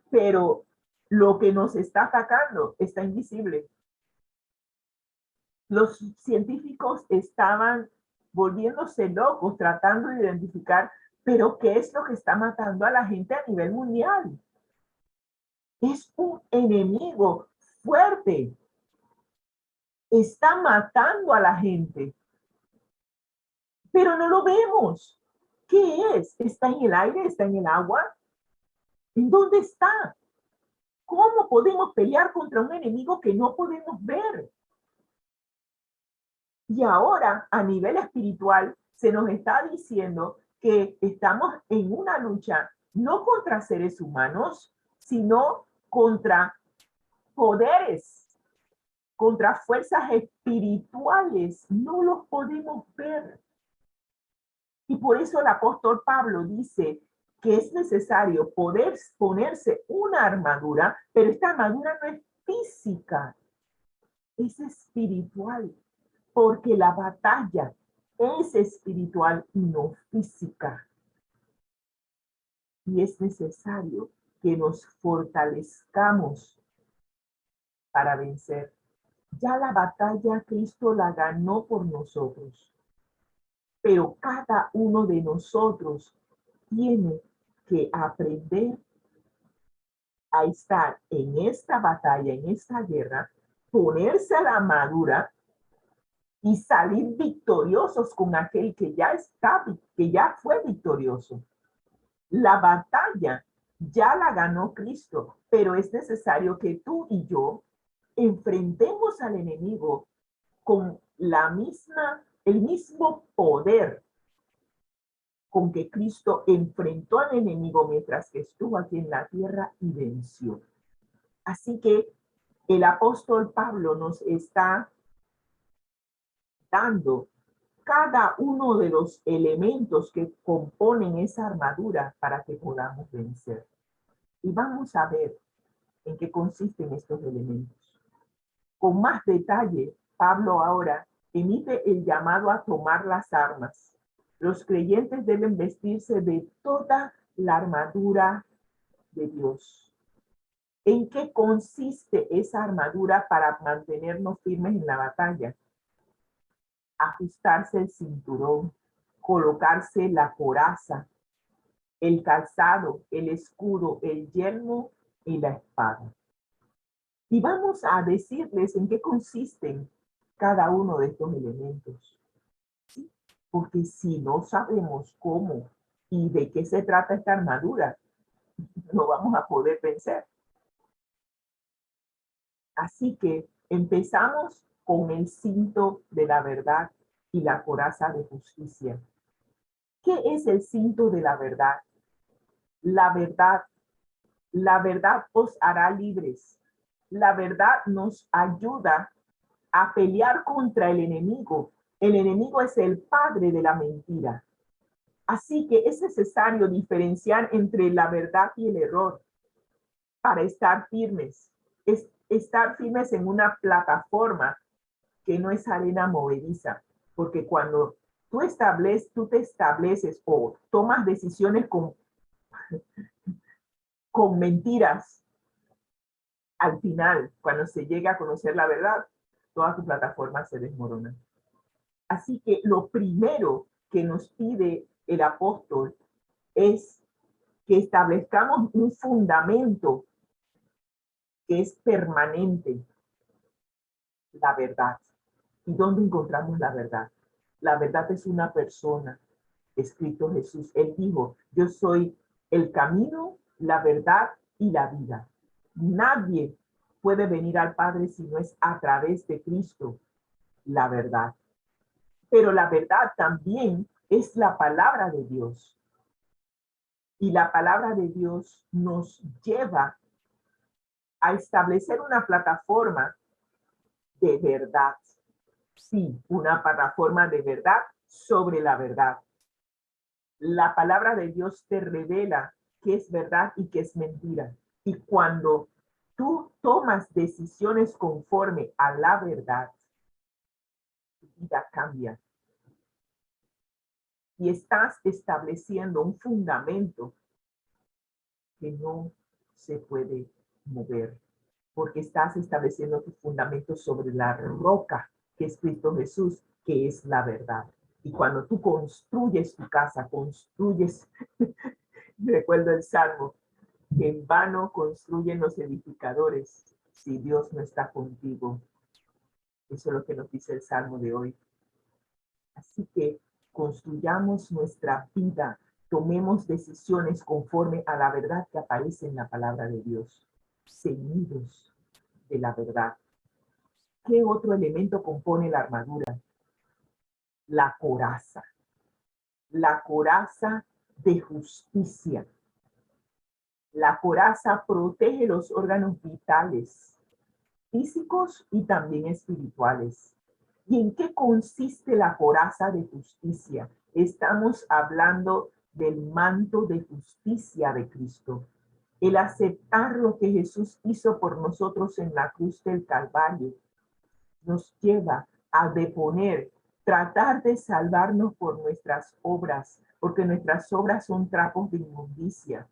pero lo que nos está atacando está invisible. Los científicos estaban volviéndose locos tratando de identificar, pero ¿qué es lo que está matando a la gente a nivel mundial? Es un enemigo fuerte. Está matando a la gente, pero no lo vemos. ¿Qué es? ¿Está en el aire? ¿Está en el agua? ¿En dónde está? ¿Cómo podemos pelear contra un enemigo que no podemos ver? Y ahora, a nivel espiritual, se nos está diciendo que estamos en una lucha no contra seres humanos, sino contra poderes, contra fuerzas espirituales. No los podemos ver. Y por eso el apóstol Pablo dice que es necesario poder ponerse una armadura, pero esta armadura no es física, es espiritual, porque la batalla es espiritual y no física. Y es necesario que nos fortalezcamos para vencer. Ya la batalla Cristo la ganó por nosotros, pero cada uno de nosotros tiene que aprender a estar en esta batalla, en esta guerra, ponerse la armadura y salir victoriosos con aquel que ya fue victorioso. La batalla ya la ganó Cristo, pero es necesario que tú y yo enfrentemos al enemigo con el mismo poder con que Cristo enfrentó al enemigo mientras que estuvo aquí en la tierra y venció. Así que el apóstol Pablo nos está dando cada uno de los elementos que componen esa armadura para que podamos vencer. Y vamos a ver en qué consisten estos elementos. Con más detalle, Pablo ahora emite el llamado a tomar las armas. Los creyentes deben vestirse de toda la armadura de Dios. ¿En qué consiste esa armadura para mantenernos firmes en la batalla? Ajustarse el cinturón, colocarse la coraza, el calzado, el escudo, el yelmo y la espada. Y vamos a decirles en qué consisten cada uno de estos elementos. ¿Sí? Porque si no sabemos cómo y de qué se trata esta armadura, no vamos a poder vencer. Así que empezamos con el cinto de la verdad y la coraza de justicia. ¿Qué es el cinto de la verdad? La verdad os hará libres. La verdad nos ayuda a pelear contra el enemigo. El enemigo es el padre de la mentira. Así que es necesario diferenciar entre la verdad y el error para estar firmes. Es estar firmes en una plataforma que no es arena movediza, porque cuando tú te estableces o tomas decisiones con mentiras, al final, cuando se llega a conocer la verdad, toda tu plataforma se desmorona. Así que lo primero que nos pide el apóstol es que establezcamos un fundamento que es permanente, la verdad. ¿Y dónde encontramos la verdad? La verdad es una persona, escrito Jesús. Él dijo, yo soy el camino, la verdad y la vida. Nadie puede venir al Padre si no es a través de Cristo, la verdad. Pero la verdad también es la palabra de Dios. Y la palabra de Dios nos lleva a establecer una plataforma de verdad. Sí, una plataforma de verdad sobre la verdad. La palabra de Dios te revela qué es verdad y qué es mentira. Y cuando tú tomas decisiones conforme a la verdad, tu vida cambia. Y estás estableciendo un fundamento que no se puede mover, porque estás estableciendo tu fundamento sobre la roca que es Cristo Jesús, que es la verdad. Y cuando tú construyes tu casa, recuerdo el Salmo, que en vano construyen los edificadores si Dios no está contigo. Eso es lo que nos dice el Salmo de hoy. Así que construyamos nuestra vida, tomemos decisiones conforme a la verdad que aparece en la palabra de Dios, ceñidos de la verdad. ¿Qué otro elemento compone la armadura? La coraza de justicia. La coraza protege los órganos vitales, físicos y también espirituales. ¿Y en qué consiste la coraza de justicia? Estamos hablando del manto de justicia de Cristo. El aceptar lo que Jesús hizo por nosotros en la cruz del Calvario nos lleva a deponer, tratar de salvarnos por nuestras obras, porque nuestras obras son trapos de inmundicia.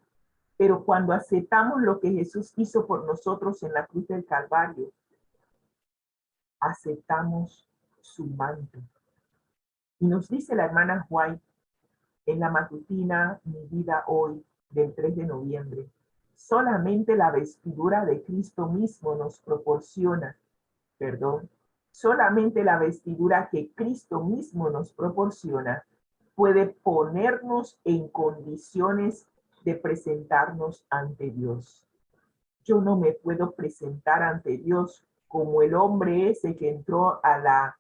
Pero cuando aceptamos lo que Jesús hizo por nosotros en la cruz del Calvario, aceptamos su manto. Y nos dice la hermana White en la matutina Mi Vida Hoy del 3 de noviembre, solamente la vestidura de Cristo mismo nos proporciona, solamente la vestidura que Cristo mismo nos proporciona puede ponernos en condiciones de presentarnos ante Dios. Yo no me puedo presentar ante Dios como el hombre ese que entró a la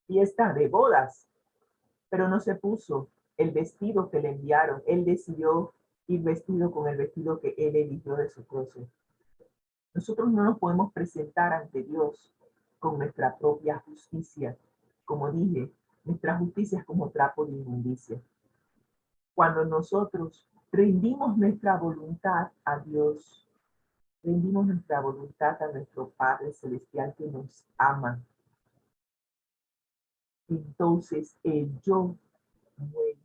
fiesta de bodas, pero no se puso el vestido que le enviaron. Él decidió ir vestido con el vestido que él eligió de su closet. Nosotros no nos podemos presentar ante Dios con nuestra propia justicia. Como dije, nuestra justicia es como trapo de inmundicia. Cuando nosotros rendimos nuestra voluntad a Dios, rendimos nuestra voluntad a nuestro Padre Celestial que nos ama, entonces el yo muere.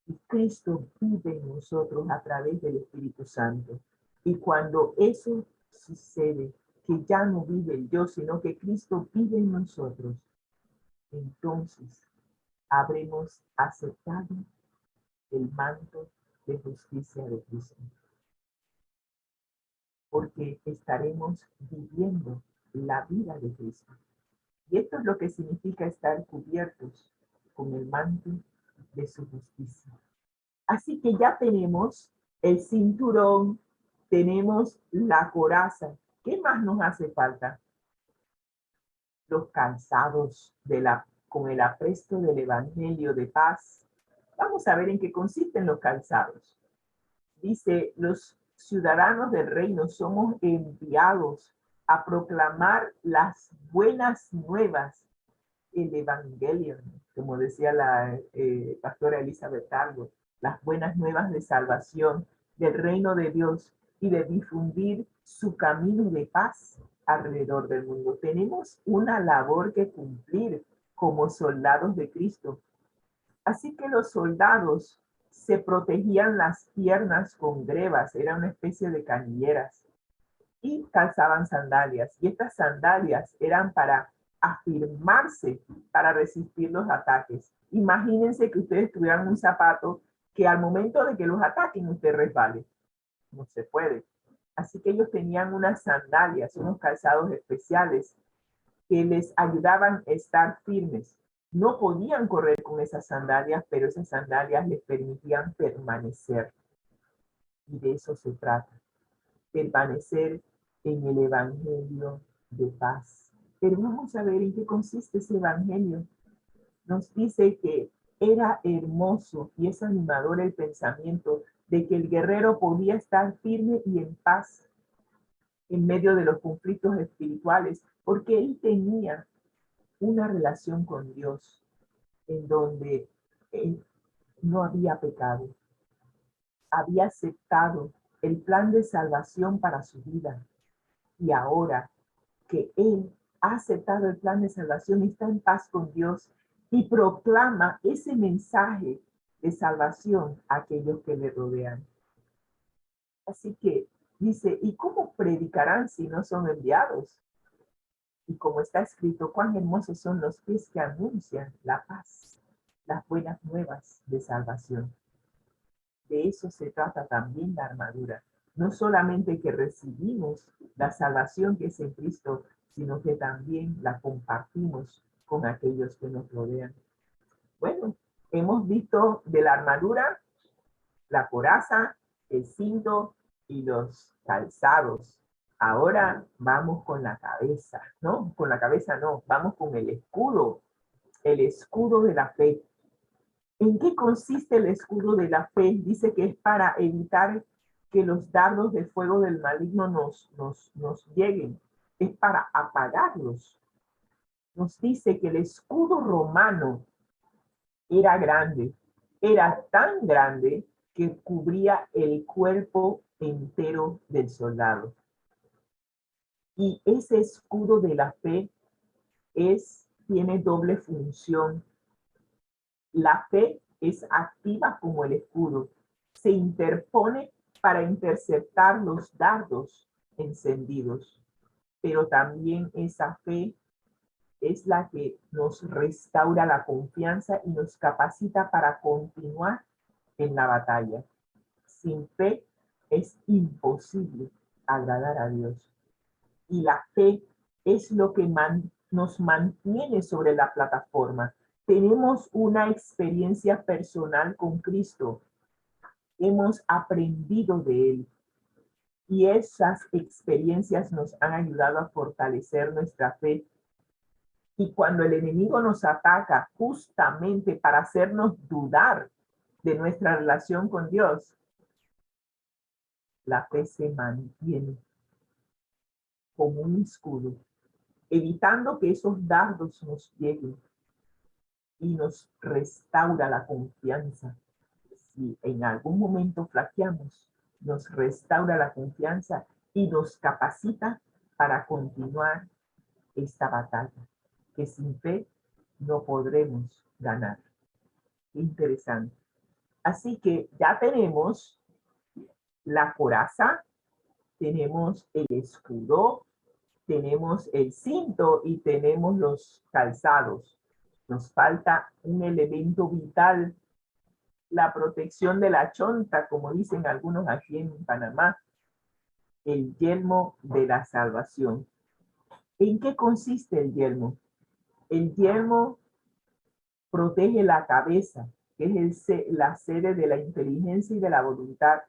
Y Cristo vive en nosotros a través del Espíritu Santo. Y cuando eso sucede, que ya no vive el yo, sino que Cristo vive en nosotros, entonces habremos aceptado el manto de justicia de Cristo. Porque estaremos viviendo la vida de Cristo. Y esto es lo que significa estar cubiertos con el manto de su justicia. Así que ya tenemos el cinturón, tenemos la coraza. ¿Qué más nos hace falta? Los calzados con el apresto del Evangelio de paz. Vamos a ver en qué consisten los calzados. Dice, los ciudadanos del reino somos enviados a proclamar las buenas nuevas, el Evangelio, como decía la pastora Elizabeth Talbot, las buenas nuevas de salvación del reino de Dios y de difundir su camino de paz alrededor del mundo. Tenemos una labor que cumplir como soldados de Cristo. Así que los soldados se protegían las piernas con grebas, era una especie de canilleras, y calzaban sandalias. Y estas sandalias eran para afirmarse, para resistir los ataques. Imagínense que ustedes tuvieran un zapato que al momento de que los ataquen usted resbale. No se puede. Así que ellos tenían unas sandalias, unos calzados especiales que les ayudaban a estar firmes. No podían correr con esas sandalias, pero esas sandalias les permitían permanecer. Y de eso se trata. Permanecer en el Evangelio de paz. Pero vamos a ver en qué consiste ese Evangelio. Nos dice que era hermoso y es animador el pensamiento de que el guerrero podía estar firme y en paz en medio de los conflictos espirituales, porque él tenía una relación con Dios en donde él no había pecado, había aceptado el plan de salvación para su vida. Y ahora que él ha aceptado el plan de salvación, está en paz con Dios y proclama ese mensaje de salvación a aquellos que le rodean. Así que dice, ¿y cómo predicarán si no son enviados? Y como está escrito, cuán hermosos son los pies que anuncian la paz, las buenas nuevas de salvación. De eso se trata también la armadura. No solamente que recibimos la salvación que es en Cristo, sino que también la compartimos con aquellos que nos rodean. Bueno, hemos visto de la armadura, la coraza, el cinto y los calzados. Ahora vamos con la cabeza, ¿no? Con la cabeza no, vamos con el escudo de la fe. ¿En qué consiste el escudo de la fe? Dice que es para evitar que los dardos de fuego del maligno nos lleguen. Es para apagarlos. Nos dice que el escudo romano era grande. Era tan grande que cubría el cuerpo entero del soldado. Y ese escudo de la fe tiene doble función. La fe es activa como el escudo. Se interpone para interceptar los dardos encendidos. Pero también esa fe es la que nos restaura la confianza y nos capacita para continuar en la batalla. Sin fe es imposible agradar a Dios. Y la fe es lo que nos mantiene sobre la plataforma. Tenemos una experiencia personal con Cristo. Hemos aprendido de Él. Y esas experiencias nos han ayudado a fortalecer nuestra fe. Y cuando el enemigo nos ataca justamente para hacernos dudar de nuestra relación con Dios, la fe se mantiene como un escudo, evitando que esos dardos nos lleguen, y nos restaura la confianza. Si en algún momento flaqueamos, nos restaura la confianza y nos capacita para continuar esta batalla, que sin fe no podremos ganar. Interesante. Así que ya tenemos la coraza, tenemos el escudo, tenemos el cinto y tenemos los calzados. Nos falta un elemento vital, la protección de la chonta, como dicen algunos aquí en Panamá, el yelmo de la salvación. ¿En qué consiste el yelmo? El yelmo protege la cabeza, que es la sede de la inteligencia y de la voluntad,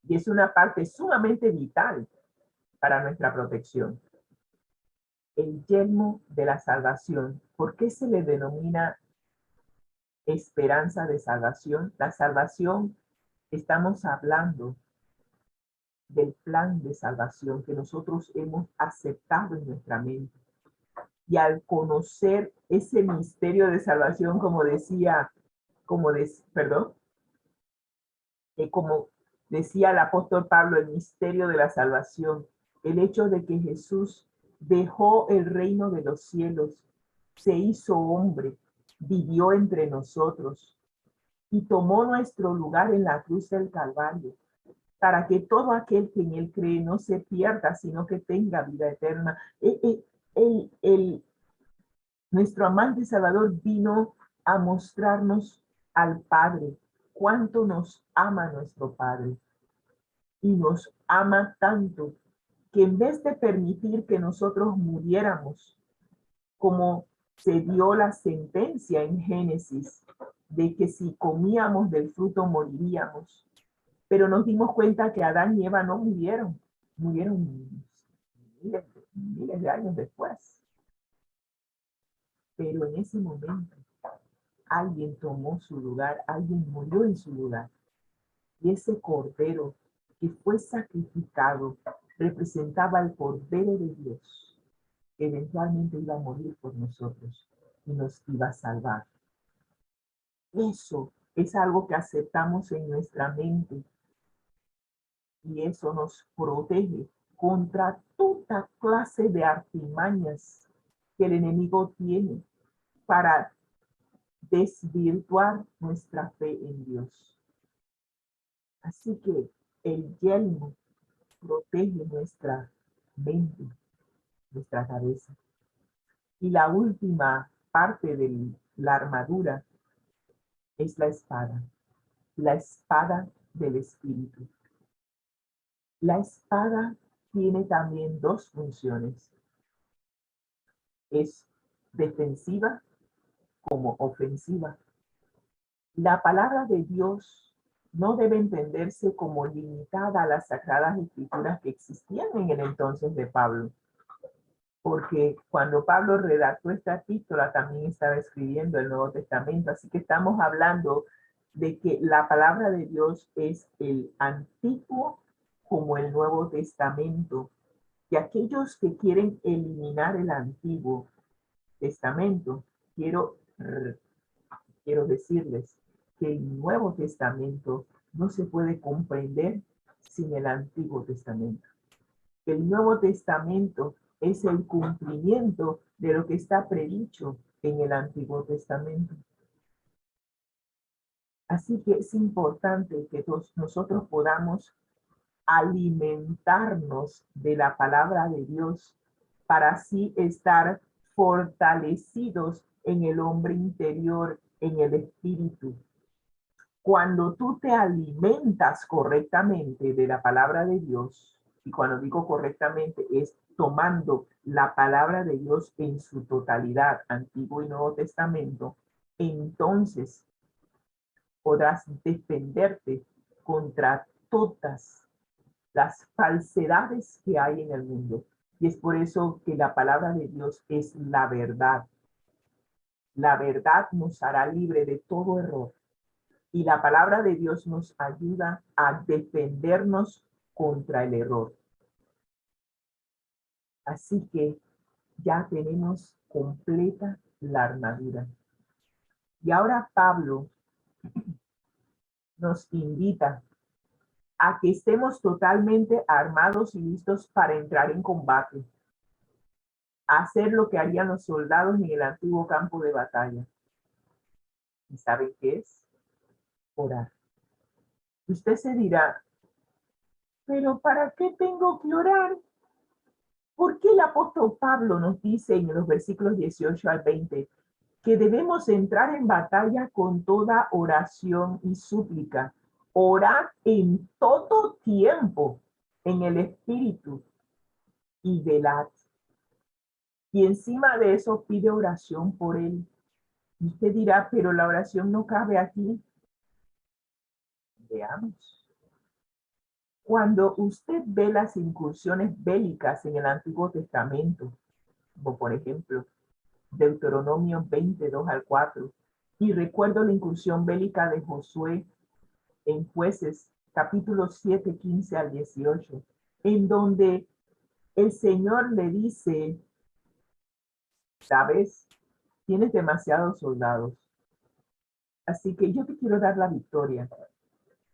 y es una parte sumamente vital para nuestra protección. El yelmo de la salvación. ¿Por qué se le denomina esperanza de salvación? La salvación, estamos hablando del plan de salvación que nosotros hemos aceptado en nuestra mente. Y al conocer ese misterio de salvación, como decía el apóstol Pablo, el misterio de la salvación, el hecho de que Jesús dejó el reino de los cielos, se hizo hombre, vivió entre nosotros y tomó nuestro lugar en la cruz del Calvario, para que todo aquel que en él cree no se pierda, sino que tenga vida eterna. Nuestro amante Salvador vino a mostrarnos al Padre, cuánto nos ama nuestro Padre. Y nos ama tanto que en vez de permitir que nosotros muriéramos, como se dio la sentencia en Génesis, de que si comíamos del fruto moriríamos, pero nos dimos cuenta que Adán y Eva no murieron, murieron miles de años después. Pero en ese momento, alguien tomó su lugar, alguien murió en su lugar. Y ese cordero que fue sacrificado representaba al Cordero de Dios, que eventualmente iba a morir por nosotros y nos iba a salvar. Eso es algo que aceptamos en nuestra mente y eso nos protege contra toda clase de artimañas que el enemigo tiene para desvirtuar nuestra fe en Dios. Así que el yelmo protege nuestra mente, nuestra cabeza. Y la última parte de la armadura es la espada del Espíritu. La espada tiene también dos funciones. Es defensiva como ofensiva. La palabra de Dios no debe entenderse como limitada a las sagradas escrituras que existían en el entonces de Pablo, porque cuando Pablo redactó esta epístola también estaba escribiendo el Nuevo Testamento, así que estamos hablando de que la palabra de Dios es el Antiguo como el Nuevo Testamento, y aquellos que quieren eliminar el Antiguo Testamento, quiero decirles que el Nuevo Testamento no se puede comprender sin el Antiguo Testamento. El Nuevo Testamento es el cumplimiento de lo que está predicho en el Antiguo Testamento. Así que es importante que nosotros podamos alimentarnos de la palabra de Dios para así estar fortalecidos en el hombre interior, en el espíritu. Cuando tú te alimentas correctamente de la palabra de Dios, y cuando digo correctamente es tomando la palabra de Dios en su totalidad, Antiguo y Nuevo Testamento, entonces podrás defenderte contra todas las falsedades que hay en el mundo. Y es por eso que la palabra de Dios es la verdad. La verdad nos hará libre de todo error. Y la palabra de Dios nos ayuda a defendernos contra el error. Así que ya tenemos completa la armadura. Y ahora Pablo nos invita a que estemos totalmente armados y listos para entrar en combate, a hacer lo que harían los soldados en el antiguo campo de batalla. ¿Y saben qué es? Orar. Usted se dirá, pero ¿para qué tengo que orar? ¿Por qué el apóstol Pablo nos dice en los versículos 18 al 20 que debemos entrar en batalla con toda oración y súplica? Orar en todo tiempo en el Espíritu y velad. Y encima de eso pide oración por él. Y usted dirá, pero la oración no cabe aquí. Veamos. Cuando usted ve las incursiones bélicas en el Antiguo Testamento, como por ejemplo Deuteronomio 22 al 4, y recuerdo la incursión bélica de Josué en Jueces, capítulo 7, 15 al 18, en donde el Señor le dice, sabes, tienes demasiados soldados, así que yo te quiero dar la victoria,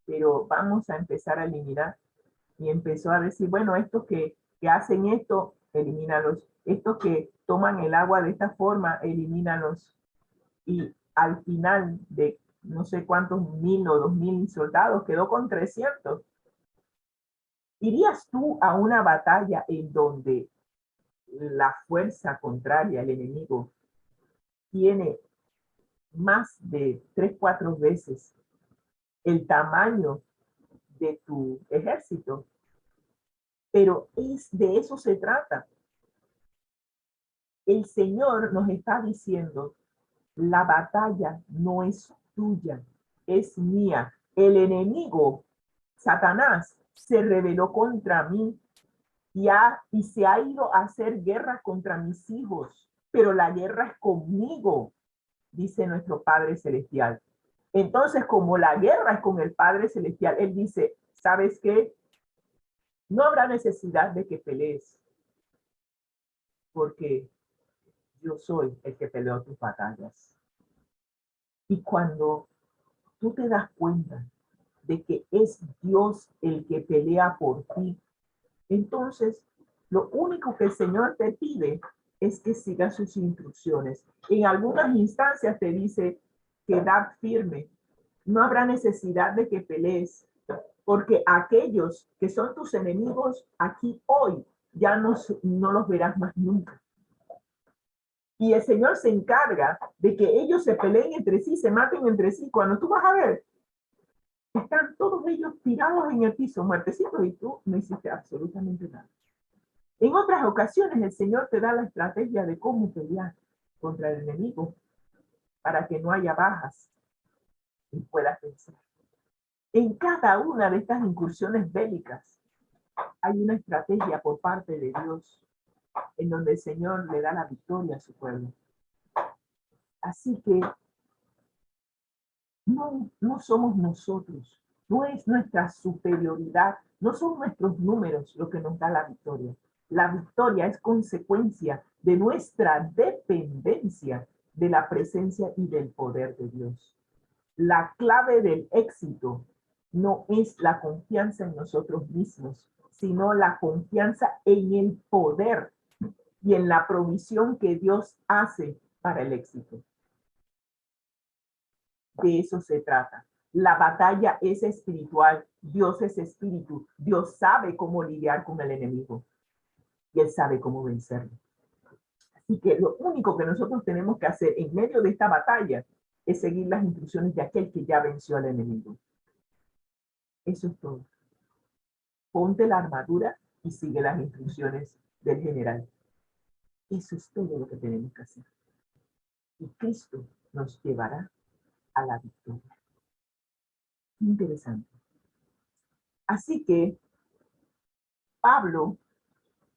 pero vamos a empezar a eliminar. Y empezó a decir, bueno, estos que hacen esto, elimínalos. Estos que toman el agua de esta forma, elimínalos. Y al final de no sé cuántos 1000 o 2000 soldados, quedó con 300. ¿Irías tú a una batalla en donde la fuerza contraria, el enemigo, tiene más de 3, 4 veces el tamaño de tu ejército? Pero de eso se trata. El Señor nos está diciendo, la batalla no es tuya, es mía. El enemigo, Satanás, se rebeló contra mí y se ha ido a hacer guerra contra mis hijos, pero la guerra es conmigo, dice nuestro Padre Celestial. Entonces, como la guerra es con el Padre Celestial, Él dice, ¿sabes qué? No habrá necesidad de que pelees, porque yo soy el que peleó tus batallas. Y cuando tú te das cuenta de que es Dios el que pelea por ti, entonces lo único que el Señor te pide es que sigas sus instrucciones. En algunas instancias te dice, quedad firme. No habrá necesidad de que pelees, porque aquellos que son tus enemigos aquí hoy, ya no los verás más nunca. Y el Señor se encarga de que ellos se peleen entre sí, se maten entre sí. Cuando tú vas a ver, están todos ellos tirados en el piso, muertecitos, y tú no hiciste absolutamente nada. En otras ocasiones, el Señor te da la estrategia de cómo pelear contra el enemigo para que no haya bajas y puedas vencer. En cada una de estas incursiones bélicas hay una estrategia por parte de Dios en donde el Señor le da la victoria a su pueblo. Así que no somos nosotros, no es nuestra superioridad, no son nuestros números lo que nos da la victoria. La victoria es consecuencia de nuestra dependencia de la presencia y del poder de Dios. La clave del éxito no es la confianza en nosotros mismos, sino la confianza en el poder y en la provisión que Dios hace para el éxito. De eso se trata. La batalla es espiritual. Dios es espíritu. Dios sabe cómo lidiar con el enemigo. Y Él sabe cómo vencerlo. Así que lo único que nosotros tenemos que hacer en medio de esta batalla es seguir las instrucciones de aquel que ya venció al enemigo. Eso es todo. Ponte la armadura y sigue las instrucciones del general. Eso es todo lo que tenemos que hacer. Y Cristo nos llevará a la victoria. Interesante. Así que Pablo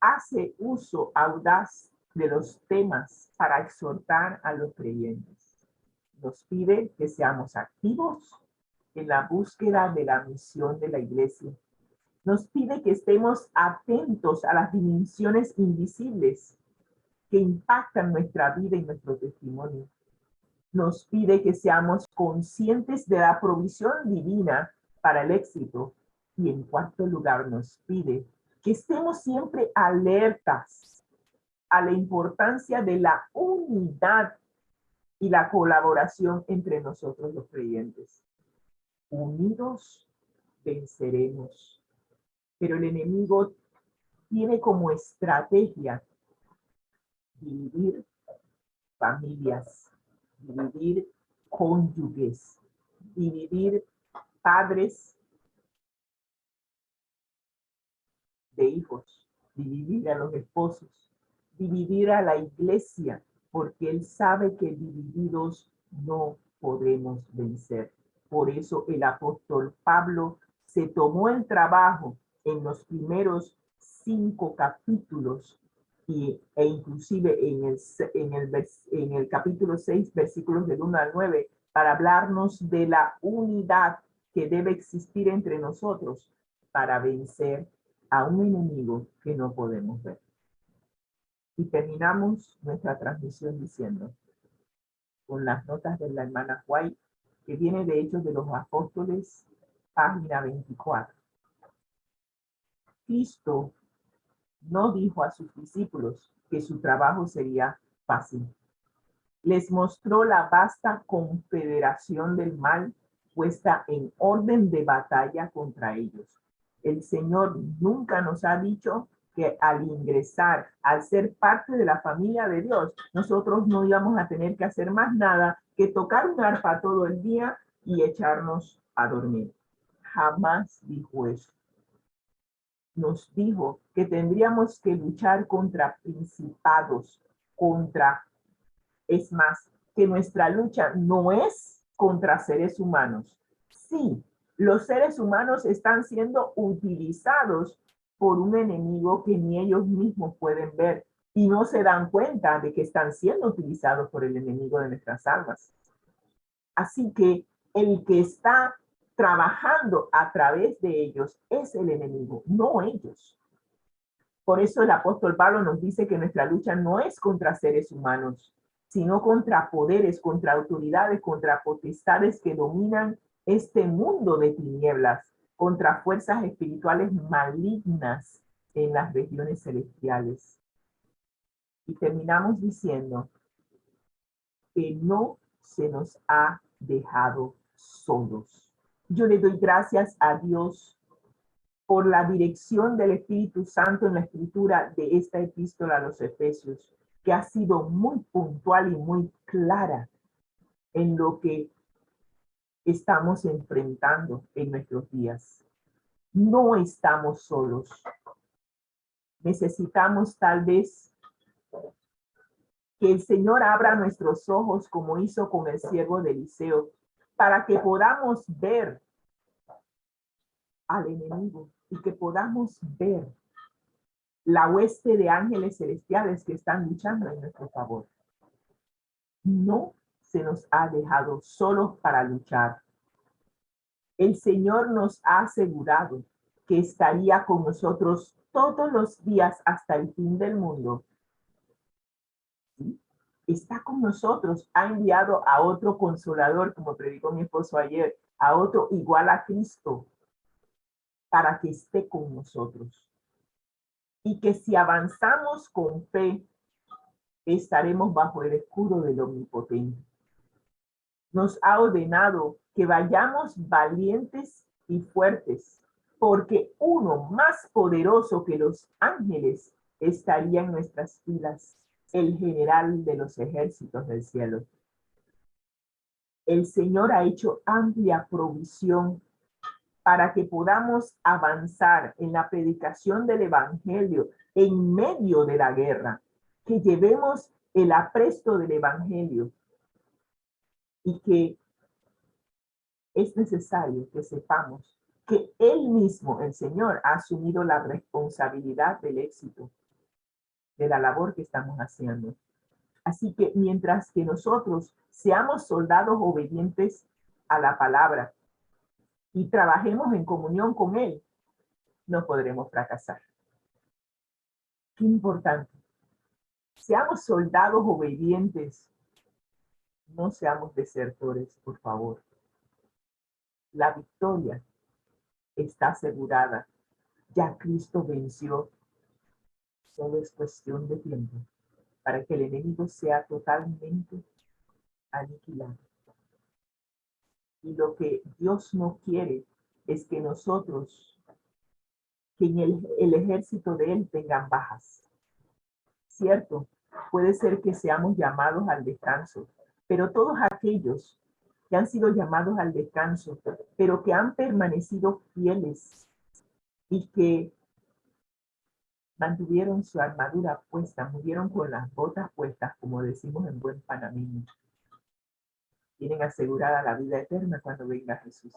hace uso audaz de los temas para exhortar a los creyentes. Nos pide que seamos activos en la búsqueda de la misión de la iglesia Nos pide que estemos atentos a las dimensiones invisibles que impactan nuestra vida y nuestro testimonio. Nos pide que seamos conscientes de la provisión divina para el éxito. Y en cuarto lugar nos pide que estemos siempre alertas a la importancia de la unidad y la colaboración entre nosotros los creyentes. Unidos venceremos. Pero el enemigo tiene como estrategia dividir familias, dividir cónyuges, dividir padres de hijos, dividir a los esposos, dividir a la iglesia, porque él sabe que divididos no podemos vencer. Por eso el apóstol Pablo se tomó el trabajo en los primeros 5 capítulos e inclusive en el capítulo 6, versículos del 1 al 9, para hablarnos de la unidad que debe existir entre nosotros para vencer a un enemigo que no podemos ver. Y terminamos nuestra transmisión diciendo, con las notas de la hermana White, que viene de Hechos de los Apóstoles, página 24. Cristo no dijo a sus discípulos que su trabajo sería fácil. Les mostró la vasta confederación del mal puesta en orden de batalla contra ellos. El Señor nunca nos ha dicho que al ingresar, al ser parte de la familia de Dios, nosotros no íbamos a tener que hacer más nada que tocar un arpa todo el día y echarnos a dormir. Jamás dijo eso. Nos dijo que tendríamos que luchar contra principados, es más, que nuestra lucha no es contra seres humanos. Sí, los seres humanos están siendo utilizados por un enemigo que ni ellos mismos pueden ver y no se dan cuenta de que están siendo utilizados por el enemigo de nuestras almas. Así que el que está trabajando a través de ellos es el enemigo, no ellos. Por eso el apóstol Pablo nos dice que nuestra lucha no es contra seres humanos, sino contra poderes, contra autoridades, contra potestades que dominan este mundo de tinieblas, contra fuerzas espirituales malignas en las regiones celestiales. Y terminamos diciendo que no se nos ha dejado solos. Yo le doy gracias a Dios por la dirección del Espíritu Santo en la escritura de esta epístola a los Efesios, que ha sido muy puntual y muy clara en lo que estamos enfrentando en nuestros días. No estamos solos. Necesitamos tal vez que el Señor abra nuestros ojos como hizo con el siervo de Eliseo, para que podamos ver al enemigo y que podamos ver la hueste de ángeles celestiales que están luchando en nuestro favor. No se nos ha dejado solos para luchar. El Señor nos ha asegurado que estaría con nosotros todos los días hasta el fin del mundo. ¿Sí? Está con nosotros, ha enviado a otro consolador, como predicó mi esposo ayer, a otro igual a Cristo, para que esté con nosotros. Y que si avanzamos con fe, estaremos bajo el escudo del Omnipotente. Nos ha ordenado que vayamos valientes y fuertes, porque uno más poderoso que los ángeles estaría en nuestras filas, el general de los ejércitos del cielo. El Señor ha hecho amplia provisión para que podamos avanzar en la predicación del Evangelio en medio de la guerra, que llevemos el apresto del Evangelio y que es necesario que sepamos que Él mismo, el Señor, ha asumido la responsabilidad del éxito de la labor que estamos haciendo. Así que mientras que nosotros seamos soldados obedientes a la palabra y trabajemos en comunión con Él, no podremos fracasar. Qué importante. Seamos soldados obedientes. No seamos desertores, por favor. La victoria está asegurada. Ya Cristo venció. Solo es cuestión de tiempo para que el enemigo sea totalmente aniquilado. Y lo que Dios no quiere es que nosotros, que en el ejército de Él tengan bajas. Cierto, puede ser que seamos llamados al descanso, pero todos aquellos que han sido llamados al descanso, pero que han permanecido fieles y que mantuvieron su armadura puesta, murieron con las botas puestas, como decimos en buen panameño, tienen asegurada la vida eterna cuando venga Jesús.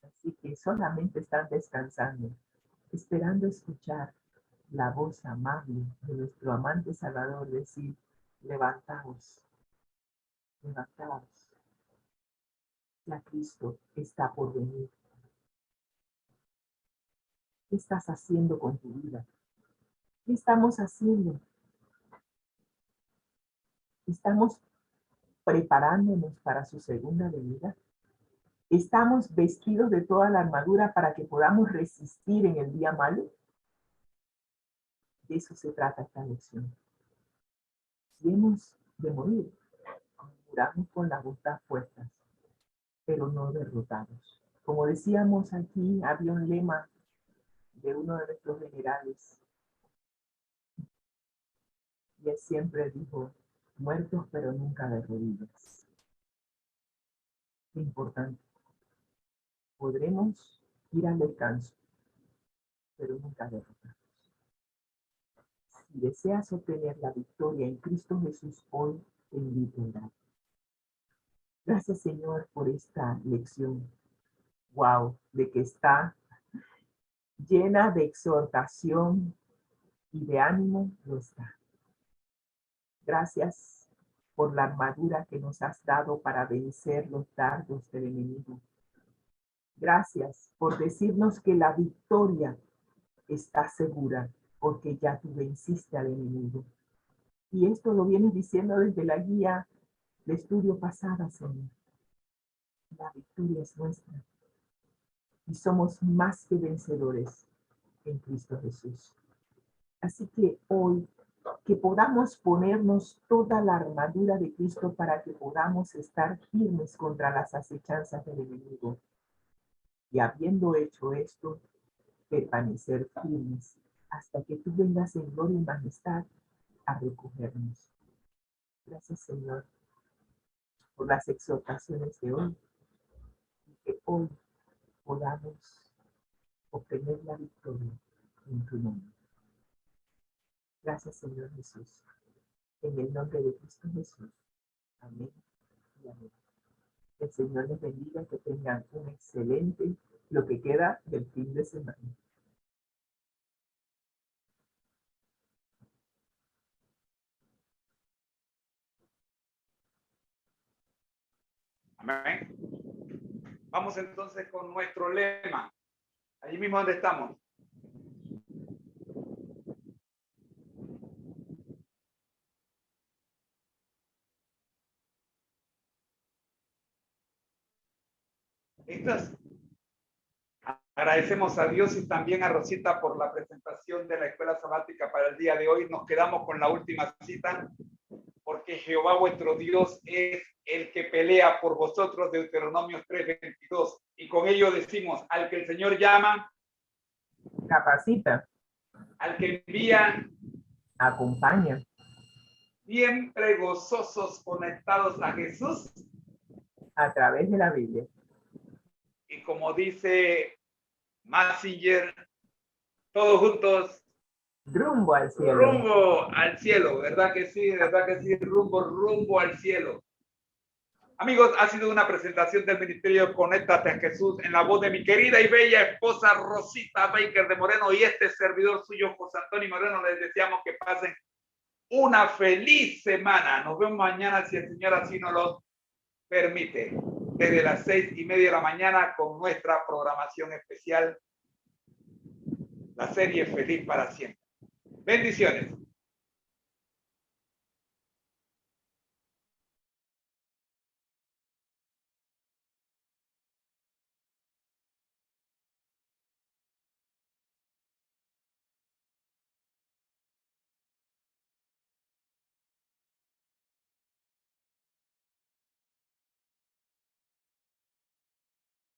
Así que solamente están descansando, esperando escuchar la voz amable de nuestro amante Salvador decir: levantaos, levantaos, ya Cristo está por venir. ¿Qué estás haciendo con tu vida? ¿Qué estamos haciendo? ¿Estamos preparándonos para su segunda venida? ¿Estamos vestidos de toda la armadura para que podamos resistir en el día malo? De eso se trata esta lección. Si hemos de morir, muramos con las botas puestas, pero no derrotados. Como decíamos aquí, había un lema de uno de nuestros generales, y él siempre dijo: muertos pero nunca derrotados. Qué importante. Podremos ir al descanso, pero nunca derrotados. Si deseas obtener la victoria en Cristo Jesús hoy, te invito a orar. Gracias, Señor, por esta lección. Wow, de que está llena de exhortación y de ánimo, lo está. Gracias por la armadura que nos has dado para vencer los dardos del enemigo. Gracias por decirnos que la victoria está segura, porque ya tú venciste al enemigo. Y esto lo vienes diciendo desde la guía de estudio pasada, Señor. La victoria es nuestra. Y somos más que vencedores en Cristo Jesús. Así que hoy, que podamos ponernos toda la armadura de Cristo para que podamos estar firmes contra las acechanzas del enemigo. Y habiendo hecho esto, permanecer firmes hasta que tú vengas en gloria y majestad a recogernos. Gracias, Señor, por las exhortaciones de hoy, y que hoy podamos obtener la victoria en tu nombre. Gracias, Señor Jesús. En el nombre de Cristo Jesús. Amén y amén. El Señor les bendiga, que tengan un excelente, lo que queda del fin de semana. Amén. Vamos entonces con nuestro lema. Allí mismo donde estamos. Agradecemos a Dios y también a Rosita por la presentación de la escuela sabática para el día de hoy. Nos quedamos con la última cita, porque Jehová vuestro Dios es el que pelea por vosotros, Deuteronomio 3:22. Y con ello decimos: al que el Señor llama, Capacita, al que envía, acompaña. Siempre gozosos, conectados a Jesús. A través de la Biblia. Y como dice Massinger, todos juntos, rumbo al cielo. Rumbo al cielo, ¿verdad que sí? ¿Verdad que sí? Rumbo al cielo. Amigos, ha sido una presentación del Ministerio Conéctate a Jesús en la voz de mi querida y bella esposa Rosita Baker de Moreno y este servidor suyo, José Antonio Moreno. Les deseamos que pasen una feliz semana. Nos vemos mañana, si el Señor así nos lo permite, desde las 6:30 de la mañana con nuestra programación especial la serie Feliz para Siempre. Bendiciones.